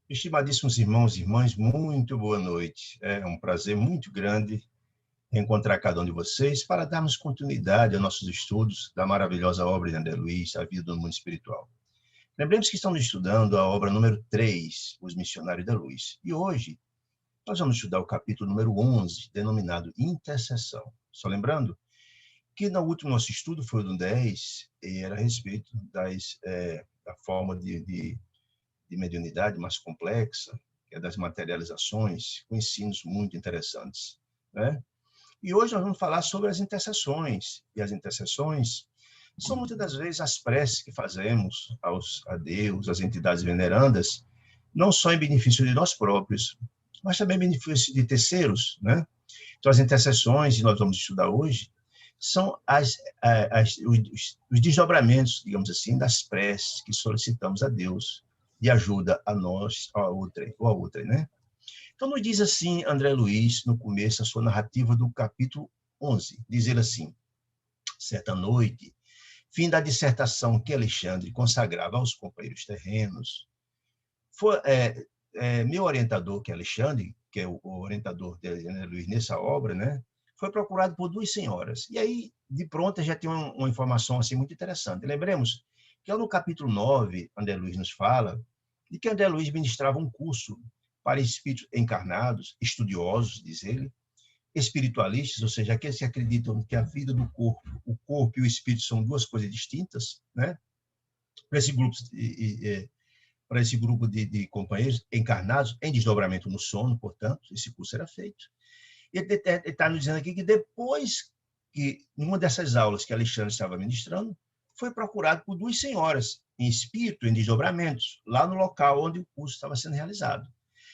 Estimadíssimos irmãos e irmãs, muito boa noite. É um prazer muito grande encontrar cada um de vocês para darmos continuidade aos nossos estudos da maravilhosa obra de André Luiz, A Vida no Mundo Espiritual. Lembremos que estamos estudando a obra número 3, Os Missionários da Luz. E hoje nós vamos estudar o capítulo número 11, denominado Intercessão. Só lembrando que no último nosso estudo foi o do 10, e era a respeito da forma de mediunidade mais complexa, que é das materializações, com ensinos muito interessantes, né? E hoje nós vamos falar sobre as intercessões. E as intercessões são muitas das vezes as preces que fazemos a Deus, às entidades venerandas, não só em benefício de nós próprios, mas também em benefício de terceiros, né? Então, as intercessões, que nós vamos estudar hoje, são os desdobramentos, digamos assim, das preces que solicitamos a Deus de ajuda a nós, ou a outra, né? Então, nos diz assim André Luiz, no começo, a sua narrativa do capítulo 11, diz ele assim: certa noite, fim da dissertação que Alexandre consagrava aos companheiros terrenos, foi meu orientador, que é Alexandre, que é o orientador de André Luiz nessa obra, né? Foi procurado por duas senhoras. E aí, de pronto, já tem uma informação assim muito interessante. Lembremos que no capítulo 9, André Luiz nos fala de que André Luiz ministrava um curso para espíritos encarnados, estudiosos, diz ele, espiritualistas, ou seja, aqueles que acreditam que a vida do corpo, o corpo e o espírito são duas coisas distintas, né? Para esse grupo de companheiros encarnados em desdobramento no sono, portanto, esse curso era feito. E ele está nos dizendo aqui que depois que, numa dessas aulas que Alexandre estava ministrando, foi procurado por duas senhoras, em espírito, em desdobramentos, lá no local onde o curso estava sendo realizado.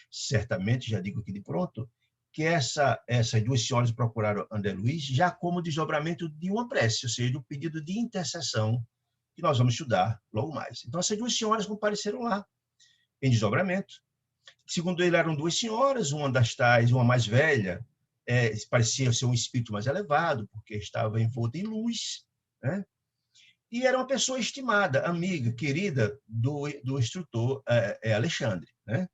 Certamente, já digo aqui de pronto, que essas duas senhoras procuraram André Luiz já como desdobramento de uma prece, ou seja, do pedido de intercessão que nós vamos estudar logo mais. Então, essas duas senhoras compareceram lá, em desdobramento. Segundo ele, eram duas senhoras, uma das tais, uma mais velha, parecia ser um espírito mais elevado, porque estava envolta em luz, né? E era uma pessoa estimada, amiga, querida do instrutor Alexandre, né?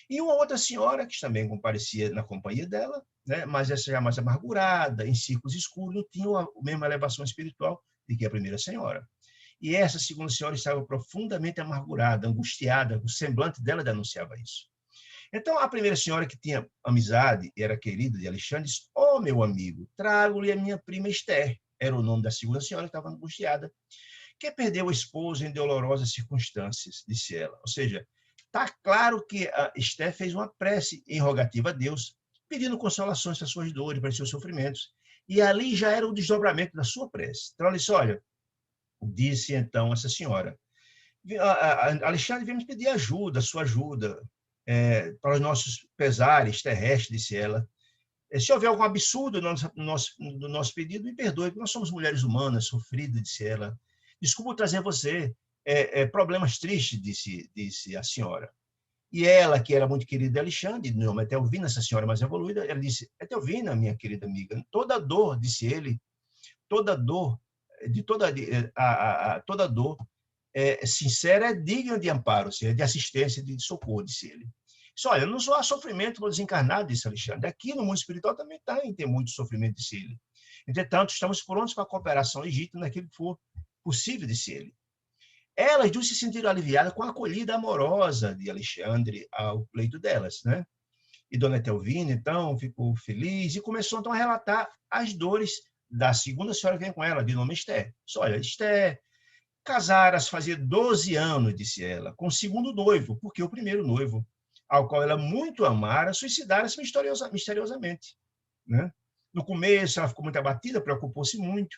E uma outra senhora, que também comparecia na companhia dela, né? Mas essa já mais amargurada, em círculos escuros, não tinha a mesma elevação espiritual do que a primeira senhora. E essa segunda senhora estava profundamente amargurada, angustiada, o semblante dela denunciava isso. Então, a primeira senhora, que tinha amizade e era querida de Alexandre, disse: "Ó, meu amigo, trago-lhe a minha prima Esther", era o nome da segunda senhora, que estava angustiada, "que perdeu o esposo em dolorosas circunstâncias", disse ela. Ou seja, está claro que a Esther fez uma prece em rogativa a Deus, pedindo consolações para suas dores, para seus sofrimentos. E ali já era o desdobramento da sua prece. Então, ela disse: "Olha", disse então essa senhora, "Alexandre, viemos pedir ajuda, sua ajuda, para os nossos pesares terrestres", disse ela. "Se houver algum absurdo no nosso pedido, me perdoe, porque nós somos mulheres humanas, sofridas", disse ela. "Desculpa trazer a você problemas tristes", disse a senhora. E ela, que era muito querida de Alexandre, de nome Etelvina, essa senhora mais evoluída, ela disse: "Etelvina, minha querida amiga, toda dor", disse ele, "toda dor, toda dor sincera é digna de amparo, ou seja, de assistência, de socorro", disse ele. Disse: "Olha, não só há sofrimento para os encarnados", disse Alexandre. "Aqui no mundo espiritual também tem muito sofrimento", disse ele. "Entretanto, estamos prontos para a cooperação legítima naquilo que for possível", disse ele. Elas duas se sentiram aliviadas com a acolhida amorosa de Alexandre ao pleito delas, né? E Dona Etelvina, então, ficou feliz e começou, então, a relatar as dores da segunda senhora que vem com ela, de nome Esther. Disse: "Olha, Esther casaras fazia 12 anos", disse ela, "com o segundo noivo, porque o primeiro noivo, ao qual ela muito amara, suicidara-se misteriosamente, né? No começo, ela ficou muito abatida, preocupou-se muito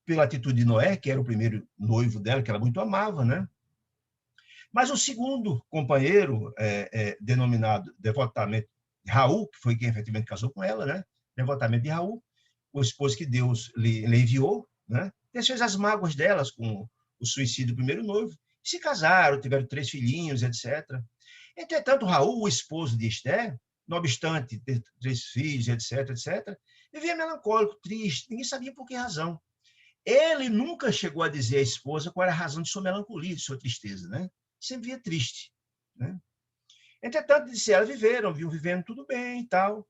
pela atitude de Noé, que era o primeiro noivo dela, que ela muito amava, né? Mas o segundo companheiro, denominado devotamente Raul, que foi quem efetivamente casou com ela, né? Devotamente de Raul, o esposo que Deus lhe enviou, né? Desfez as mágoas delas com o suicídio do primeiro noivo, se casaram, tiveram 3 filhinhos, etc. Entretanto, Raul, o esposo de Esther, não obstante ter 3 filhos, etc., etc., vivia melancólico, triste, ninguém sabia por que razão. Ele nunca chegou a dizer à esposa qual era a razão de sua melancolia, de sua tristeza, né? Sempre via triste, né? Entretanto, disse ela, viu vivendo tudo bem e tal,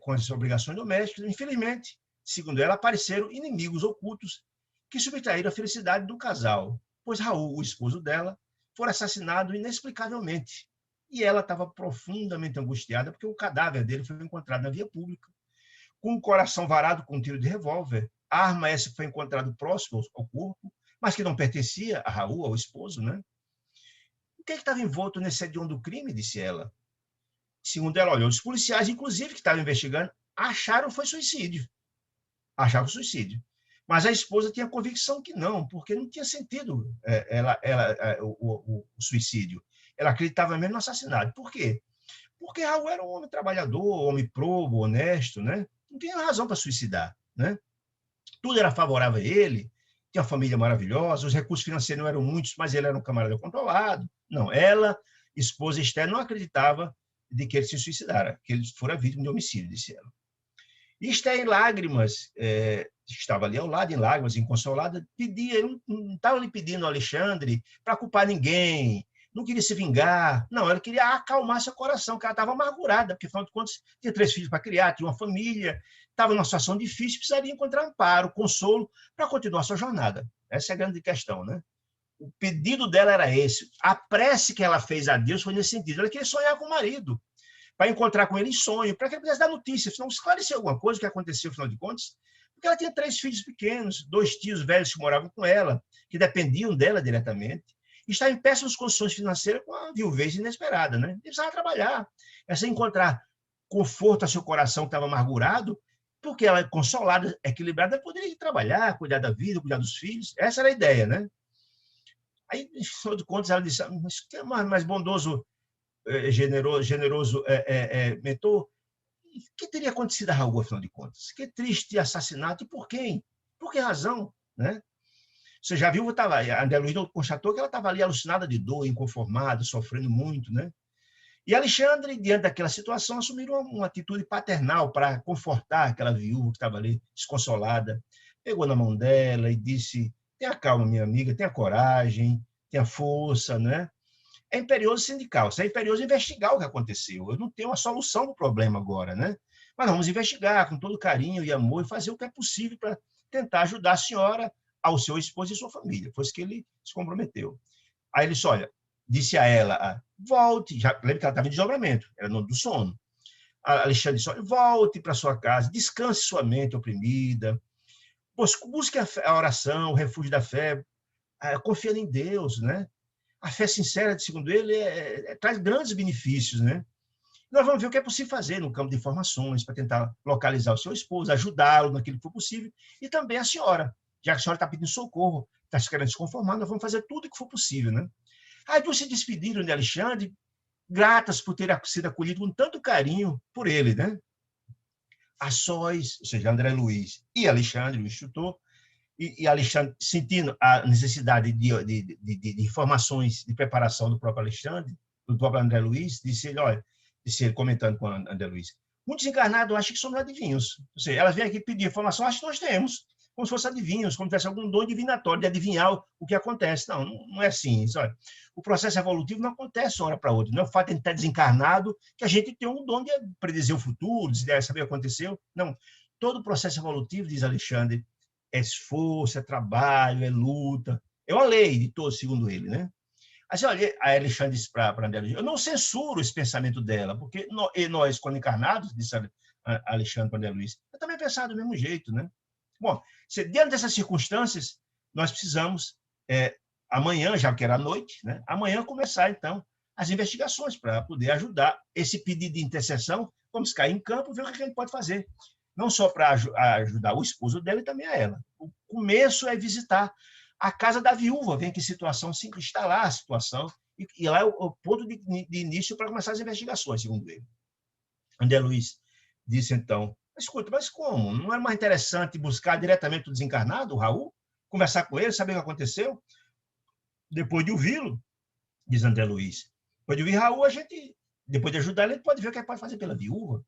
com as obrigações domésticas. Infelizmente, segundo ela, apareceram inimigos ocultos que subtraíram a felicidade do casal, pois Raul, o esposo dela, foi assassinado inexplicavelmente. E ela estava profundamente angustiada porque o cadáver dele foi encontrado na via pública, com o coração varado com um tiro de revólver. A arma essa foi encontrada próximo ao corpo, mas que não pertencia a Raul, ao esposo, né? O que estava envolto nesse hediondo crime, disse ela. Segundo ela, olha, os policiais, inclusive, que estavam investigando, acharam que foi suicídio. Achavam suicídio. Mas a esposa tinha convicção que não, porque não tinha sentido o suicídio. Ela acreditava mesmo no assassinato. Por quê? Porque Raul era um homem trabalhador, homem probo, honesto, né? Não tinha razão para suicidar, né? Tudo era favorável a ele, tinha uma família maravilhosa, os recursos financeiros não eram muitos, mas ele era um camarada controlado. Não, ela, esposa Esther, não acreditava de que ele se suicidara, que ele fora vítima de homicídio, disse ela. E Esther, em lágrimas, estava ali ao lado, em lágrimas, inconsolada, pedia, não estava lhe pedindo ao Alexandre para culpar ninguém, não queria se vingar, não, ela queria acalmar seu coração, porque ela estava amargurada, porque, afinal de contas, tinha 3 filhos para criar, tinha uma família, estava numa situação difícil, precisaria encontrar amparo, consolo, para continuar sua jornada. Essa é a grande questão, né? O pedido dela era esse. A prece que ela fez a Deus foi nesse sentido. Ela queria sonhar com o marido, para encontrar com ele em sonho, para que ele pudesse dar notícia, afinal, esclarecer alguma coisa, o que aconteceu, afinal de contas. Porque ela tinha 3 filhos pequenos, 2 tios velhos que moravam com ela, que dependiam dela diretamente, e estava em péssimas condições financeiras com a viuvez inesperada, né? Ele precisava trabalhar. Essa encontrar conforto a seu coração que estava amargurado, porque ela, consolada, equilibrada, poderia ir trabalhar, cuidar da vida, cuidar dos filhos. Essa era a ideia, né? Aí, afinal de contas, ela disse, mas que é mais bondoso, generoso mentor, o que teria acontecido a Raul, afinal de contas? Que triste assassinato, e por quem? Por que razão? Né? Você já viu, a André Luiz constatou que ela estava ali alucinada de dor, inconformada, sofrendo muito, né? E Alexandre, diante daquela situação, assumiu uma atitude paternal para confortar aquela viúva que estava ali desconsolada. Pegou na mão dela e disse, tenha calma, minha amiga, tenha coragem, tenha força, né? É imperioso sindical, é imperioso investigar o que aconteceu. Eu não tenho uma solução para o problema agora, né? Mas vamos investigar com todo carinho e amor e fazer o que é possível para tentar ajudar a senhora, ao seu esposo e sua família. Foi isso que ele se comprometeu. Aí ele disse, olha, disse a ela, volte, já lembra que ela estava em desdobramento, era no do sono. A Alexandre disse, olha, volte para sua casa, descanse sua mente oprimida, busque a oração, o refúgio da fé, confiando em Deus, né? A fé sincera, segundo ele, traz grandes benefícios, né? Nós vamos ver o que é possível fazer no campo de informações para tentar localizar o seu esposo, ajudá-lo naquilo que for possível, e também a senhora, já que a senhora está pedindo socorro, está se querendo se conformar, nós vamos fazer tudo o que for possível, né? Aí duas se despediram de Alexandre, gratas por ter sido acolhido com tanto carinho por ele, né? A sós, ou seja, André Luiz e Alexandre, o instrutor, e Alexandre, sentindo a necessidade de informações de preparação do próprio Alexandre, do próprio André Luiz, disse ele comentando com o André Luiz, muitos encarnados acham que somos adivinhos. Ou seja, elas vêm aqui pedir informação, acham que nós temos, como se fossem adivinhos, como se tivesse algum dom divinatório de adivinhar o que acontece. Não, não é assim. Olha, o processo evolutivo não acontece de uma hora para outra. Não é o fato de a gente estar desencarnado que a gente tem um dom de predizer o futuro, de saber o que aconteceu. Não. Todo o processo evolutivo, diz Alexandre, é esforço, é trabalho, é luta. É uma lei de todos, segundo ele, né? Assim, olha, a Alexandre disse para André Luiz, eu não censuro esse pensamento dela, porque nós, quando encarnados, disse Alexandre para André Luiz, eu também pensava do mesmo jeito, né? Bom, diante dessas circunstâncias, nós precisamos, amanhã, já que era noite, né? Amanhã começar, então, as investigações para poder ajudar esse pedido de intercessão, vamos cair em campo e ver o que a gente pode fazer. Não só para ajudar o esposo dela e também a ela. O começo é visitar a casa da viúva, ver em que situação se instalar a situação, e lá é o ponto de início para começar as investigações, segundo ele. André Luiz disse, então, escuta, mas como? Não era mais interessante buscar diretamente o desencarnado, o Raul? Conversar com ele, saber o que aconteceu? Depois de ouvi-lo, diz André Luiz, depois de ouvir Raul, a gente, depois de ajudar ele, a gente pode ver o que ele pode fazer pela viúva.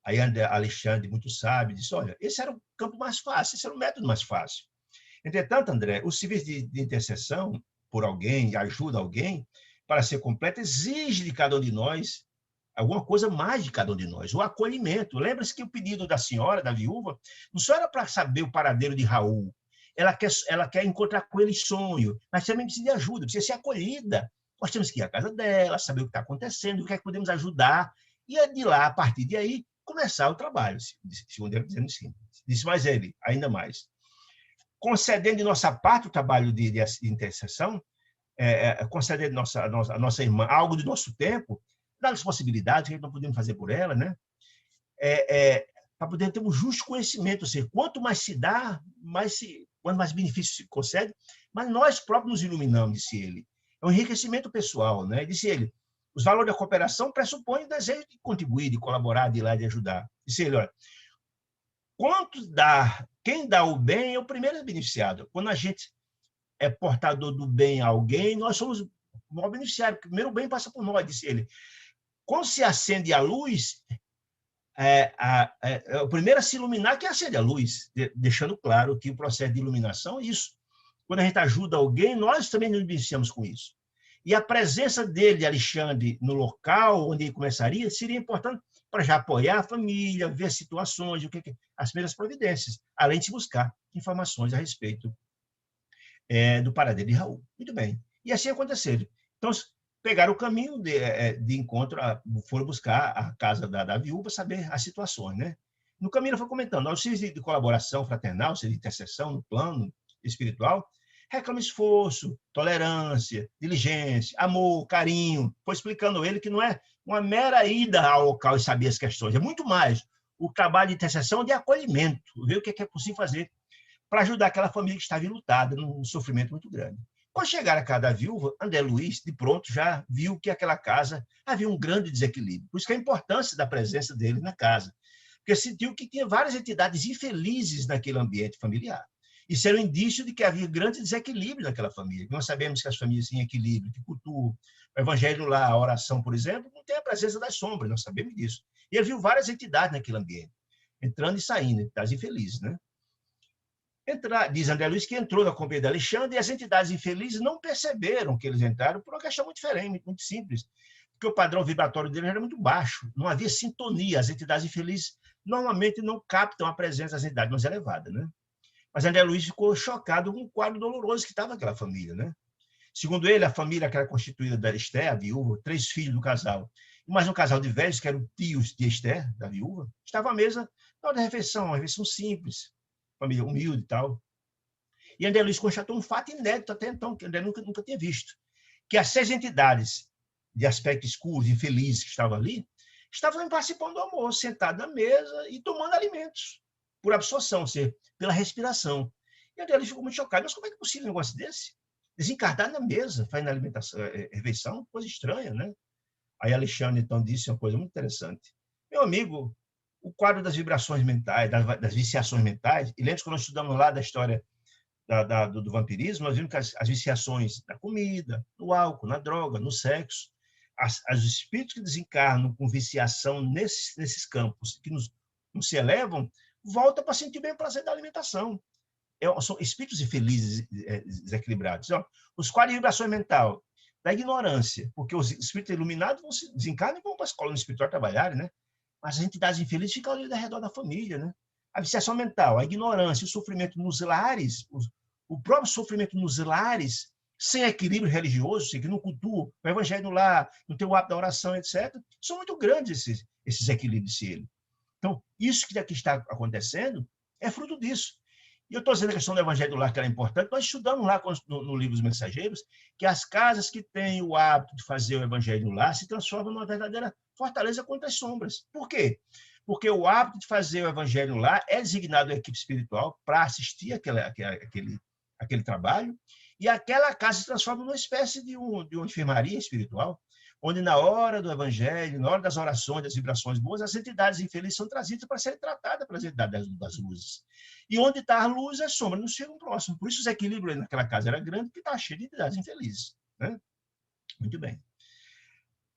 Aí Alexandre, muito sábio, disse, olha, esse era o campo mais fácil, esse era o método mais fácil. Entretanto, André, o serviço de intercessão por alguém, ajuda alguém, para ser completa, exige de cada um de nós alguma coisa mais de cada um de nós, o acolhimento. Lembra-se que o pedido da senhora, da viúva, não só era para saber o paradeiro de Raul, ela quer encontrar com ele em sonho, mas também precisa de ajuda, precisa ser acolhida. Nós temos que ir à casa dela, saber o que está acontecendo, o que é que podemos ajudar, e é de lá, a partir de aí, começar o trabalho, segundo ele dizendo assim. Disse mais ele, ainda mais. Concedendo de nossa parte o trabalho de intercessão, conceder a nossa irmã algo do nosso tempo, dar-lhes possibilidades que não podemos fazer por ela, né? Para poder ter um justo conhecimento, ou seja, quanto mais se dá, quanto mais benefício se concede, mas nós próprios nos iluminamos, disse ele. É um enriquecimento pessoal, né? Disse ele, os valores da cooperação pressupõem o desejo de contribuir, de colaborar, de ir lá, de ajudar. Disse ele, olha, quem dá o bem é o primeiro beneficiado. Quando a gente é portador do bem a alguém, nós somos o maior beneficiário. Primeiro o bem passa por nós, disse ele. Quando se acende a luz, o primeiro a se iluminar que acende a luz, deixando claro que o processo de iluminação é isso. Quando a gente ajuda alguém, nós também nos beneficiamos com isso. E a presença dele, Alexandre, no local onde ele começaria, seria importante para já apoiar a família, ver situações, as primeiras providências, além de buscar informações a respeito do paradeiro de Raul. Muito bem. E assim aconteceu. Então, pegaram o caminho de encontro, foram buscar a casa da viúva, saber as situações, né? No caminho, ela foi comentando, o serviço de colaboração fraternal, serviço de intercessão no plano espiritual, reclama esforço, tolerância, diligência, amor, carinho. Foi explicando ele que não é uma mera ida ao local e saber as questões, é muito mais o trabalho de intercessão de acolhimento, ver o que é possível fazer para ajudar aquela família que estava enlutada, num sofrimento muito grande. Quando chegaram à casa da viúva, André Luiz, de pronto, já viu que aquela casa havia um grande desequilíbrio. Por isso que a importância da presença dele na casa. Porque sentiu que tinha várias entidades infelizes naquele ambiente familiar. Isso era um indício de que havia grande desequilíbrio naquela família. Nós sabemos que as famílias em equilíbrio, que cultuam o evangelho lá, a oração, por exemplo, não tem a presença das sombras, nós sabemos disso. E ele viu várias entidades naquele ambiente, entrando e saindo, entidades infelizes, né? Diz André Luiz que entrou na companhia de Alexandre e as entidades infelizes não perceberam que eles entraram por uma questão muito diferente, muito simples, porque o padrão vibratório deles era muito baixo, não havia sintonia, as entidades infelizes normalmente não captam a presença das entidades mais elevadas, né? Mas André Luiz ficou chocado com o quadro doloroso que estava naquela família, né? Segundo ele, a família que era constituída da Esther, a viúva, 3 filhos do casal, e mais um casal de velhos, que eram tios de Esther, da viúva, estava à mesa na hora da refeição, uma refeição simples, família humilde e tal. E André Luiz constatou um fato inédito até então, que André nunca tinha visto, que as 6 entidades de aspecto escuro, infelizes que estavam ali, estavam participando do almoço, sentados na mesa e tomando alimentos, por absorção, ou seja, pela respiração. E André Luiz ficou muito chocado. Mas como é que é possível um negócio desse? Desencarnar na mesa, fazendo alimentação, refeição, coisa estranha, né? Aí Alexandre, então, disse uma coisa muito interessante. Meu amigo, o quadro das vibrações mentais, das viciações mentais, e lembra que nós estudamos lá da história do vampirismo, nós vimos que as viciações na comida, no álcool, na droga, no sexo, os espíritos que desencarnam com viciação nesses campos, que nos se elevam, voltam para sentir bem o prazer da alimentação. São espíritos infelizes, desequilibrados. Então, os quadros de vibrações mental, da ignorância, porque os espíritos iluminados vão se desencarnam e vão para a escola espiritual trabalhar, né? Mas as entidades infelizes ficam ali ao redor da família, né? A viciação mental, a ignorância, o sofrimento nos lares, o próprio sofrimento nos lares, sem equilíbrio religioso, que não cultuam o evangelho no lar, não tem o hábito da oração, etc., são muito grandes esses equilíbrios de ele. Então, isso que aqui está acontecendo é fruto disso. E eu estou dizendo a questão do evangelho do lar, que era importante, nós estudamos lá no livro dos Mensageiros, que as casas que têm o hábito de fazer o evangelho no lar se transformam numa verdadeira fortaleza contra as sombras. Por quê? Porque o hábito de fazer o evangelho lá é designado à equipe espiritual para assistir aquele trabalho, e aquela casa se transforma numa espécie de uma enfermaria espiritual, onde na hora do evangelho, na hora das orações, das vibrações boas, as entidades infelizes são trazidas para serem tratadas pelas entidades das luzes. E onde está a luz, as sombras não chegam próximo. Por isso os equilíbrios naquela casa era grande, porque está cheio de entidades infelizes, né? Muito bem.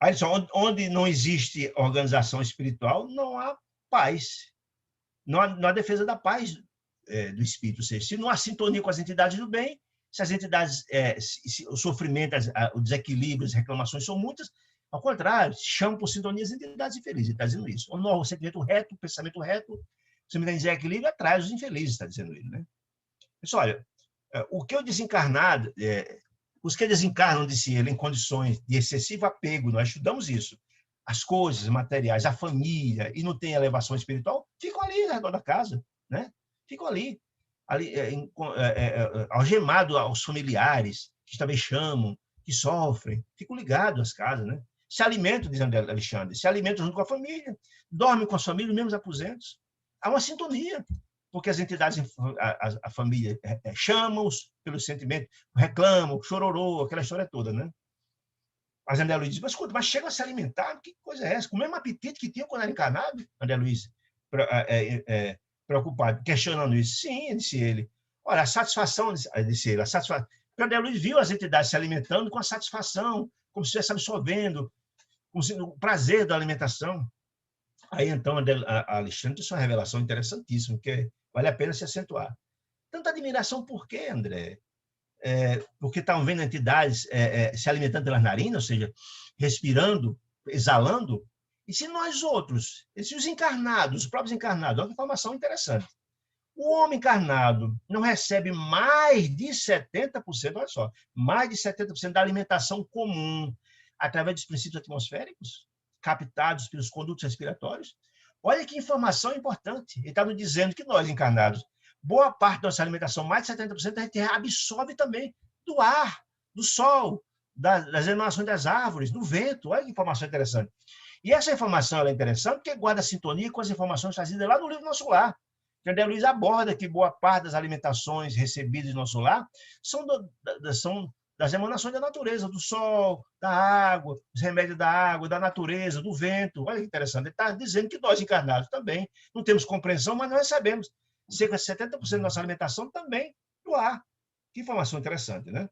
Aí, onde não existe organização espiritual, não há paz. Não há defesa da paz do espírito. Ou seja, se não há sintonia com as entidades do bem, se as entidades, se o sofrimento, o desequilíbrio, as reclamações são muitas, ao contrário, chamam por sintonia as entidades infelizes, ele está dizendo isso. O sentimento reto, o pensamento reto, o sentimento de desequilíbrio atrai os infelizes, está dizendo ele, né? Pessoal, olha, o que o desencarnado, os que desencarnam, disse ele, em condições de excessivo apego, nós estudamos isso, as coisas materiais, a família, e não tem elevação espiritual, ficam ali ao redor da casa, né? Ficam ali algemado aos familiares, que também chamam, que sofrem, ficam ligados às casas, né? Se alimentam, diz Alexandre, se alimentam junto com a família, dormem com a família, nos mesmos aposentos. Há uma sintonia, porque as entidades, a família, chamam-os pelo sentimento, reclamam, chororô, aquela história toda, né? Mas André Luiz diz, mas escuta, mas chegam a se alimentar? Que coisa é essa? Com o mesmo apetite que tinham quando era encarnado? André Luiz, preocupado, questionando isso. Sim, disse ele. Olha, a satisfação, disse ele, a satisfação. Porque André Luiz viu as entidades se alimentando com a satisfação, como se estivesse absorvendo, como se, o prazer da alimentação. Aí, então, a Alexandre tem uma revelação interessantíssima, que vale a pena se acentuar. Tanta admiração por quê, André? Porque estavam vendo entidades se alimentando pelas narinas, ou seja, respirando, exalando. E se nós outros, se os encarnados, os próprios encarnados, olha que informação interessante. O homem encarnado não recebe mais de 70%, olha só, mais de 70% da alimentação comum através dos princípios atmosféricos, captados pelos condutos respiratórios. Olha que informação importante. Ele está nos dizendo que nós, encarnados, boa parte da nossa alimentação, mais de 70%, a gente absorve também do ar, do sol, das emanações das árvores, do vento. Olha que informação interessante. E essa informação é interessante porque guarda sintonia com as informações trazidas lá no livro Nosso Lar. André Luiz aborda que boa parte das alimentações recebidas no nosso lar são das emanações da natureza, do sol, da água, dos remédios da água, da natureza, do vento. Olha que interessante. Ele está dizendo que nós, encarnados, também não temos compreensão, mas nós sabemos. Cerca de 70% da nossa alimentação também do ar. Que informação interessante, né?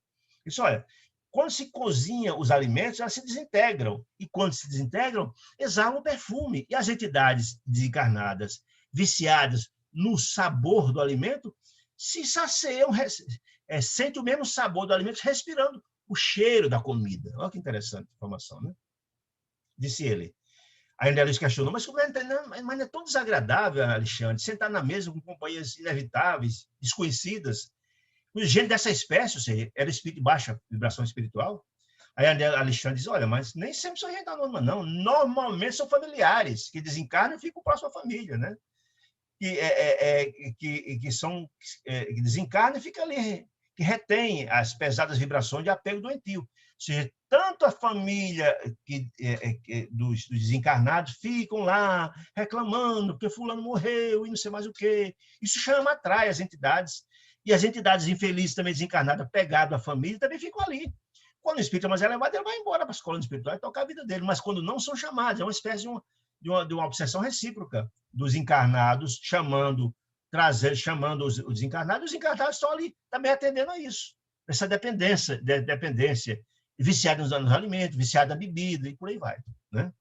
Isso, olha, quando se cozinha os alimentos, elas se desintegram. E quando se desintegram, exalam o perfume. E as entidades desencarnadas, viciadas no sabor do alimento, se saciam, sentem o mesmo sabor do alimento respirando o cheiro da comida. Olha que interessante a informação, né? Disse ele. Aí André Luiz questionou, mas não é tão desagradável, Alexandre, sentar na mesa com companhias inevitáveis, desconhecidas, o gênero dessa espécie, ou seja, era espírito de baixa vibração espiritual. Aí Alexandre diz, olha, mas nem sempre são gente da norma, não. Normalmente são familiares que desencarnam e ficam próximo à família, né? Que desencarnam e ficam ali, que retém as pesadas vibrações de apego doentio. Ou seja, tanto a família dos desencarnados ficam lá reclamando porque fulano morreu e não sei mais o quê. Isso atrai as entidades. E as entidades infelizes também desencarnadas, pegadas à família, também ficam ali. Quando o espírito é mais elevado, ele vai embora para a escola espiritual e tocar a vida dele. Mas quando não são chamados, é uma espécie de uma obsessão recíproca dos encarnados, chamando os desencarnados, os encarnados estão ali também atendendo a isso. Essa dependência, viciada nos alimentos, viciada na bebida, e por aí vai. Né?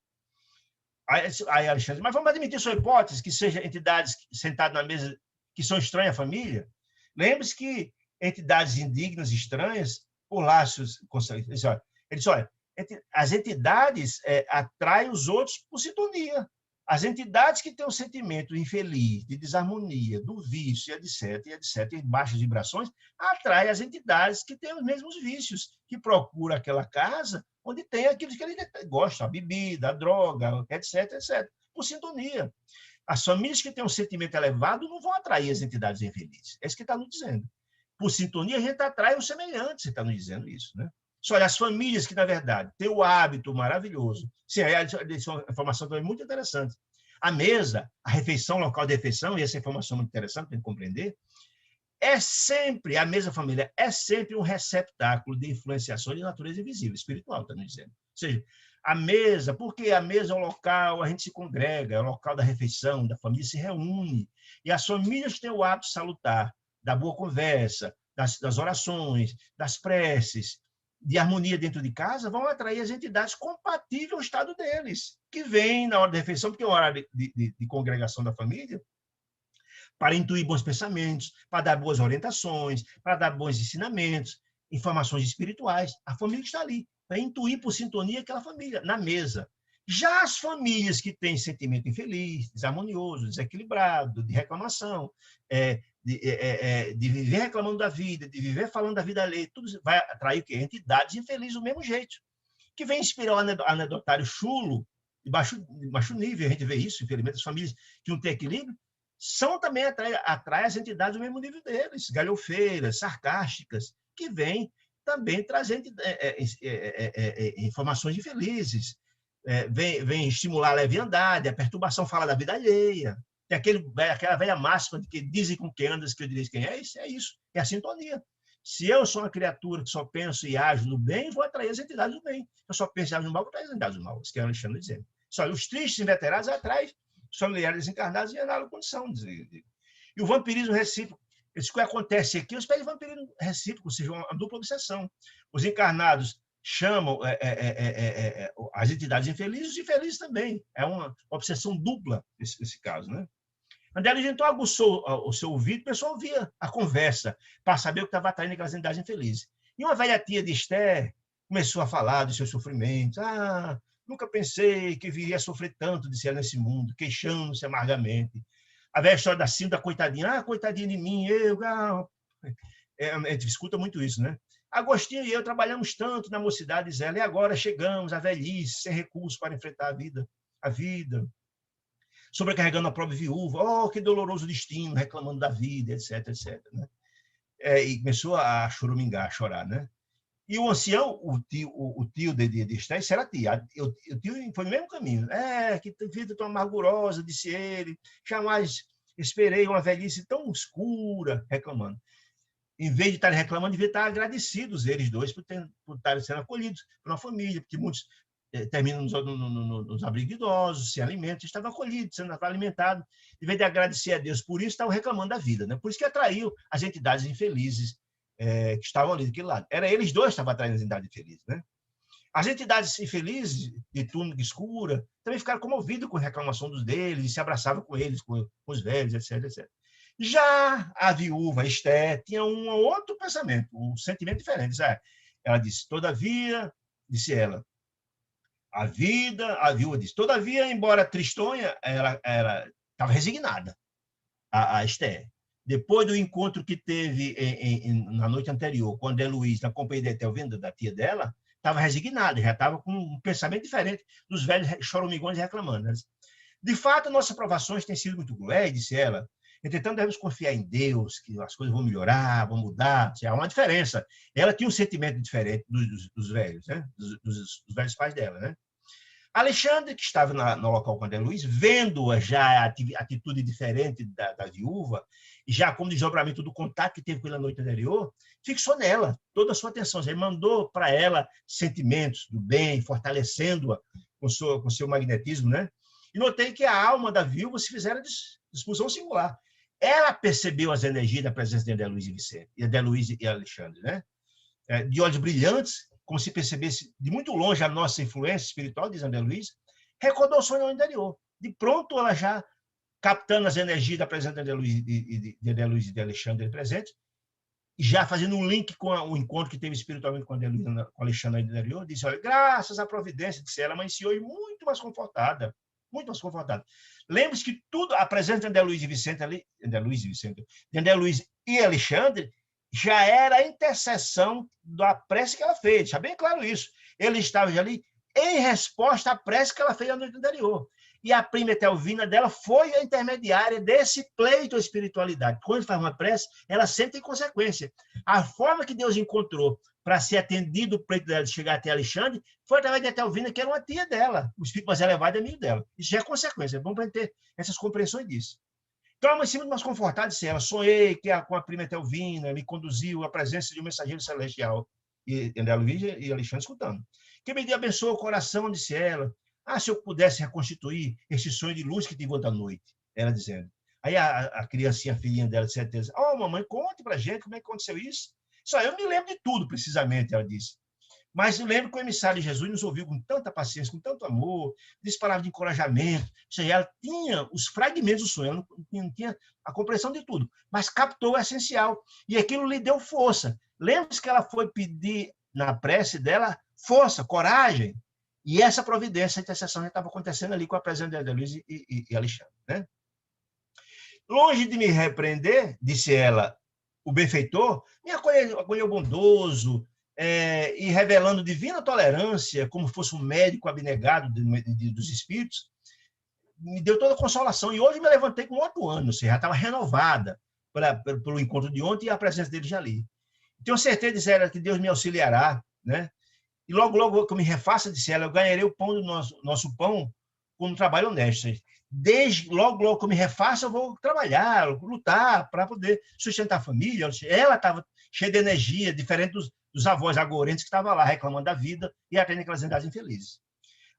Aí Alexandre, mas vamos admitir sua hipótese, que sejam entidades sentadas na mesa que são estranhas à família? Lembre-se que entidades indignas, estranhas, por laços... Ele diz, olha, as entidades atraem os outros por sintonia. As entidades que têm um sentimento infeliz, de desarmonia, do vício, etc., em baixas vibrações, atraem as entidades que têm os mesmos vícios, que procuram aquela casa onde tem aquilo que ele gosta, a bebida, a droga, etc., por sintonia. As famílias que têm um sentimento elevado não vão atrair as entidades infelizes. É isso que está nos dizendo. Por sintonia, a gente atrai o semelhante, você está nos dizendo isso, né? Só olha, as famílias que, na verdade, têm o hábito maravilhoso. Sim, aí essa é uma informação também muito interessante. A mesa, a refeição, o local de refeição, e essa informação muito interessante para a gente compreender, a mesa familiar é sempre um receptáculo de influenciação de natureza invisível, espiritual, está nos dizendo. Ou seja, a mesa, porque a mesa é um local, a gente se congrega, é o local da refeição, da família se reúne, e as famílias têm o hábito salutar, da boa conversa, das orações, das preces, de harmonia dentro de casa, vão atrair as entidades compatíveis ao estado deles, que vêm na hora da refeição, porque é uma hora de congregação da família, para intuir bons pensamentos, para dar boas orientações, para dar bons ensinamentos, informações espirituais. A família está ali, para intuir por sintonia aquela família, na mesa. Já as famílias que têm sentimento infeliz, desarmonioso, desequilibrado, de reclamação, de viver reclamando da vida, de viver falando da vida alheia, tudo vai atrair o quê? Entidades infelizes do mesmo jeito, que vem inspirar o anedotário chulo, de baixo nível, a gente vê isso, infelizmente, as famílias que não têm equilíbrio, são também atrai as entidades do mesmo nível deles, galhofeiras, sarcásticas, que vêm também trazendo informações infelizes, vem estimular a leviandade, a perturbação, fala da vida alheia. Tem aquela velha máxima de que dizem com quem andas que eu direis quem é, isso, é a sintonia. Se eu sou uma criatura que só penso e ajo no bem, vou atrair as entidades do bem. Se eu só penso e ajo no mal, vou atrair as entidades do mal. Isso que é o Alexandre dizendo. Só os tristes e inveterados atrás os familiares desencarnados em análoga condição. E o vampirismo recíproco, isso que acontece aqui, eu espero vampirismo recíproco, ou seja, uma dupla obsessão. Os encarnados chamam as entidades infelizes, os infelizes também. É uma obsessão dupla nesse caso, né? André Luiz então aguçou o seu ouvido, o pessoal ouvia a conversa para saber o que estava atraindo aquelas entidades infelizes. E uma velha tia de Esther começou a falar dos seus sofrimentos. Nunca pensei que viria a sofrer tanto de ser nesse mundo, queixando-se amargamente. A velha história da Cinda, coitadinha, coitadinha de mim, a gente escuta muito isso, né? Agostinho e eu trabalhamos tanto na mocidade, diz ela, e agora chegamos à velhice, sem recursos para enfrentar a vida, sobrecarregando a pobre viúva, que doloroso destino, reclamando da vida, etc, etc. Né? E começou a choramingar, a chorar, né? E o ancião, o tio de Esther, isso era tia. O tio foi no mesmo caminho. Que vida tão amargurosa, disse ele. Jamais esperei uma velhice tão escura, reclamando. Em vez de estarem reclamando, devia estar agradecidos eles dois por estarem sendo acolhidos por uma família, porque muitos terminam nos abrigos idosos, sem alimentos, estavam acolhidos, sendo alimentados. Em vez de agradecer a Deus por isso, estavam reclamando da vida. Né? Por isso que atraiu as entidades infelizes que estavam ali daquele lado. Era eles dois que estavam atraindo as entidades infelizes. Né? As entidades infelizes, de túnica escura, também ficaram comovidas com a reclamação dos deles, e se abraçavam com eles, com os velhos, etc, etc. Já a viúva Esther tinha um outro pensamento, um sentimento diferente. Ela disse, todavia, disse ela, a viúva disse, todavia, embora tristonha, ela estava resignada, a Esther. Depois do encontro que teve na noite anterior, com André Luiz, na companhia de Etelvina, da tia dela, estava resignada, já estava com um pensamento diferente dos velhos choromigões reclamando. De fato, nossas provações têm sido muito cruéis, disse ela. Entretanto, devemos confiar em Deus, que as coisas vão melhorar, vão mudar. Há uma diferença. Ela tinha um sentimento diferente dos velhos, né? dos velhos pais dela. Né? Alexandre, que estava no local com André Luiz, vendo já a atitude diferente da viúva, e já como desdobramento do contato que teve com ela na noite anterior, fixou nela toda a sua atenção. Ele mandou para ela sentimentos do bem, fortalecendo-a com seu magnetismo. Né? E notei que a alma da viúva se fizera disposição singular. Ela percebeu as energias da presença de André Luiz e Vicente, e André Luiz e Alexandre, né? De olhos brilhantes, como se percebesse de muito longe a nossa influência espiritual, diz André Luiz, recordou o sonho anterior. De pronto, ela já captando as energias da presença de André Luiz e de Alexandre presente, e já fazendo um link com o encontro que teve espiritualmente com André Luiz, com Alexandre anterior, disse, olha, graças à providência, disse ela, amanheci hoje muito mais confortada. Muito mais confortável. Lembre-se que tudo, a presença de André Luiz e Vicente, de André Luiz e Alexandre, já era a intercessão da prece que ela fez. Deixa bem claro isso. Ele estava ali em resposta à prece que ela fez na noite anterior. E a prima Etelvina dela foi a intermediária desse pleito à espiritualidade. Quando faz uma prece, ela sempre tem consequência. A forma que Deus encontrou para ser atendido o pleito dela de chegar até Alexandre foi através de Etelvina, que era uma tia dela, o espírito mais elevado é amigo dela. Isso já é consequência, é bom para ter essas compreensões disso. Então, ela se muito mais confortável, disse ela, sonhei que com a prima Etelvina me conduziu à presença de um mensageiro celestial. E André Luiz e Alexandre escutando. Que me abençoou o coração, disse ela. Se eu pudesse reconstituir esse sonho de luz que tive ontem à noite, ela dizendo. Aí a criancinha, a filhinha dela, de certeza, mamãe, conte pra gente como é que aconteceu isso. Só eu me lembro de tudo, precisamente, ela disse. Mas eu lembro que o emissário de Jesus nos ouviu com tanta paciência, com tanto amor, disse palavras de encorajamento. Ou seja, ela tinha os fragmentos do sonho, ela não tinha a compreensão de tudo, mas captou o essencial. E aquilo lhe deu força. Lembra-se que ela foi pedir na prece dela força, coragem. E essa providência, a intercessão já estava acontecendo ali com a presença de André Luiz e Alexandre. Né? Longe de me repreender, disse ela, o benfeitor, me acolheu bondoso, e revelando divina tolerância, como fosse um médico abnegado dos espíritos, me deu toda a consolação. E hoje me levantei com outro ânimo, ou seja, já estava renovada pelo encontro de ontem e a presença dele já ali. Tenho certeza, disse ela, que Deus me auxiliará, né? E logo, logo que eu me refaça, disse ela, eu ganharei o pão do nosso pão com um trabalho honesto. Desde logo, logo que eu me refaça, eu vou trabalhar, lutar para poder sustentar a família. Ela estava cheia de energia, diferente dos avós agorentes que estavam lá reclamando da vida e atendendo aquelas entidades infelizes.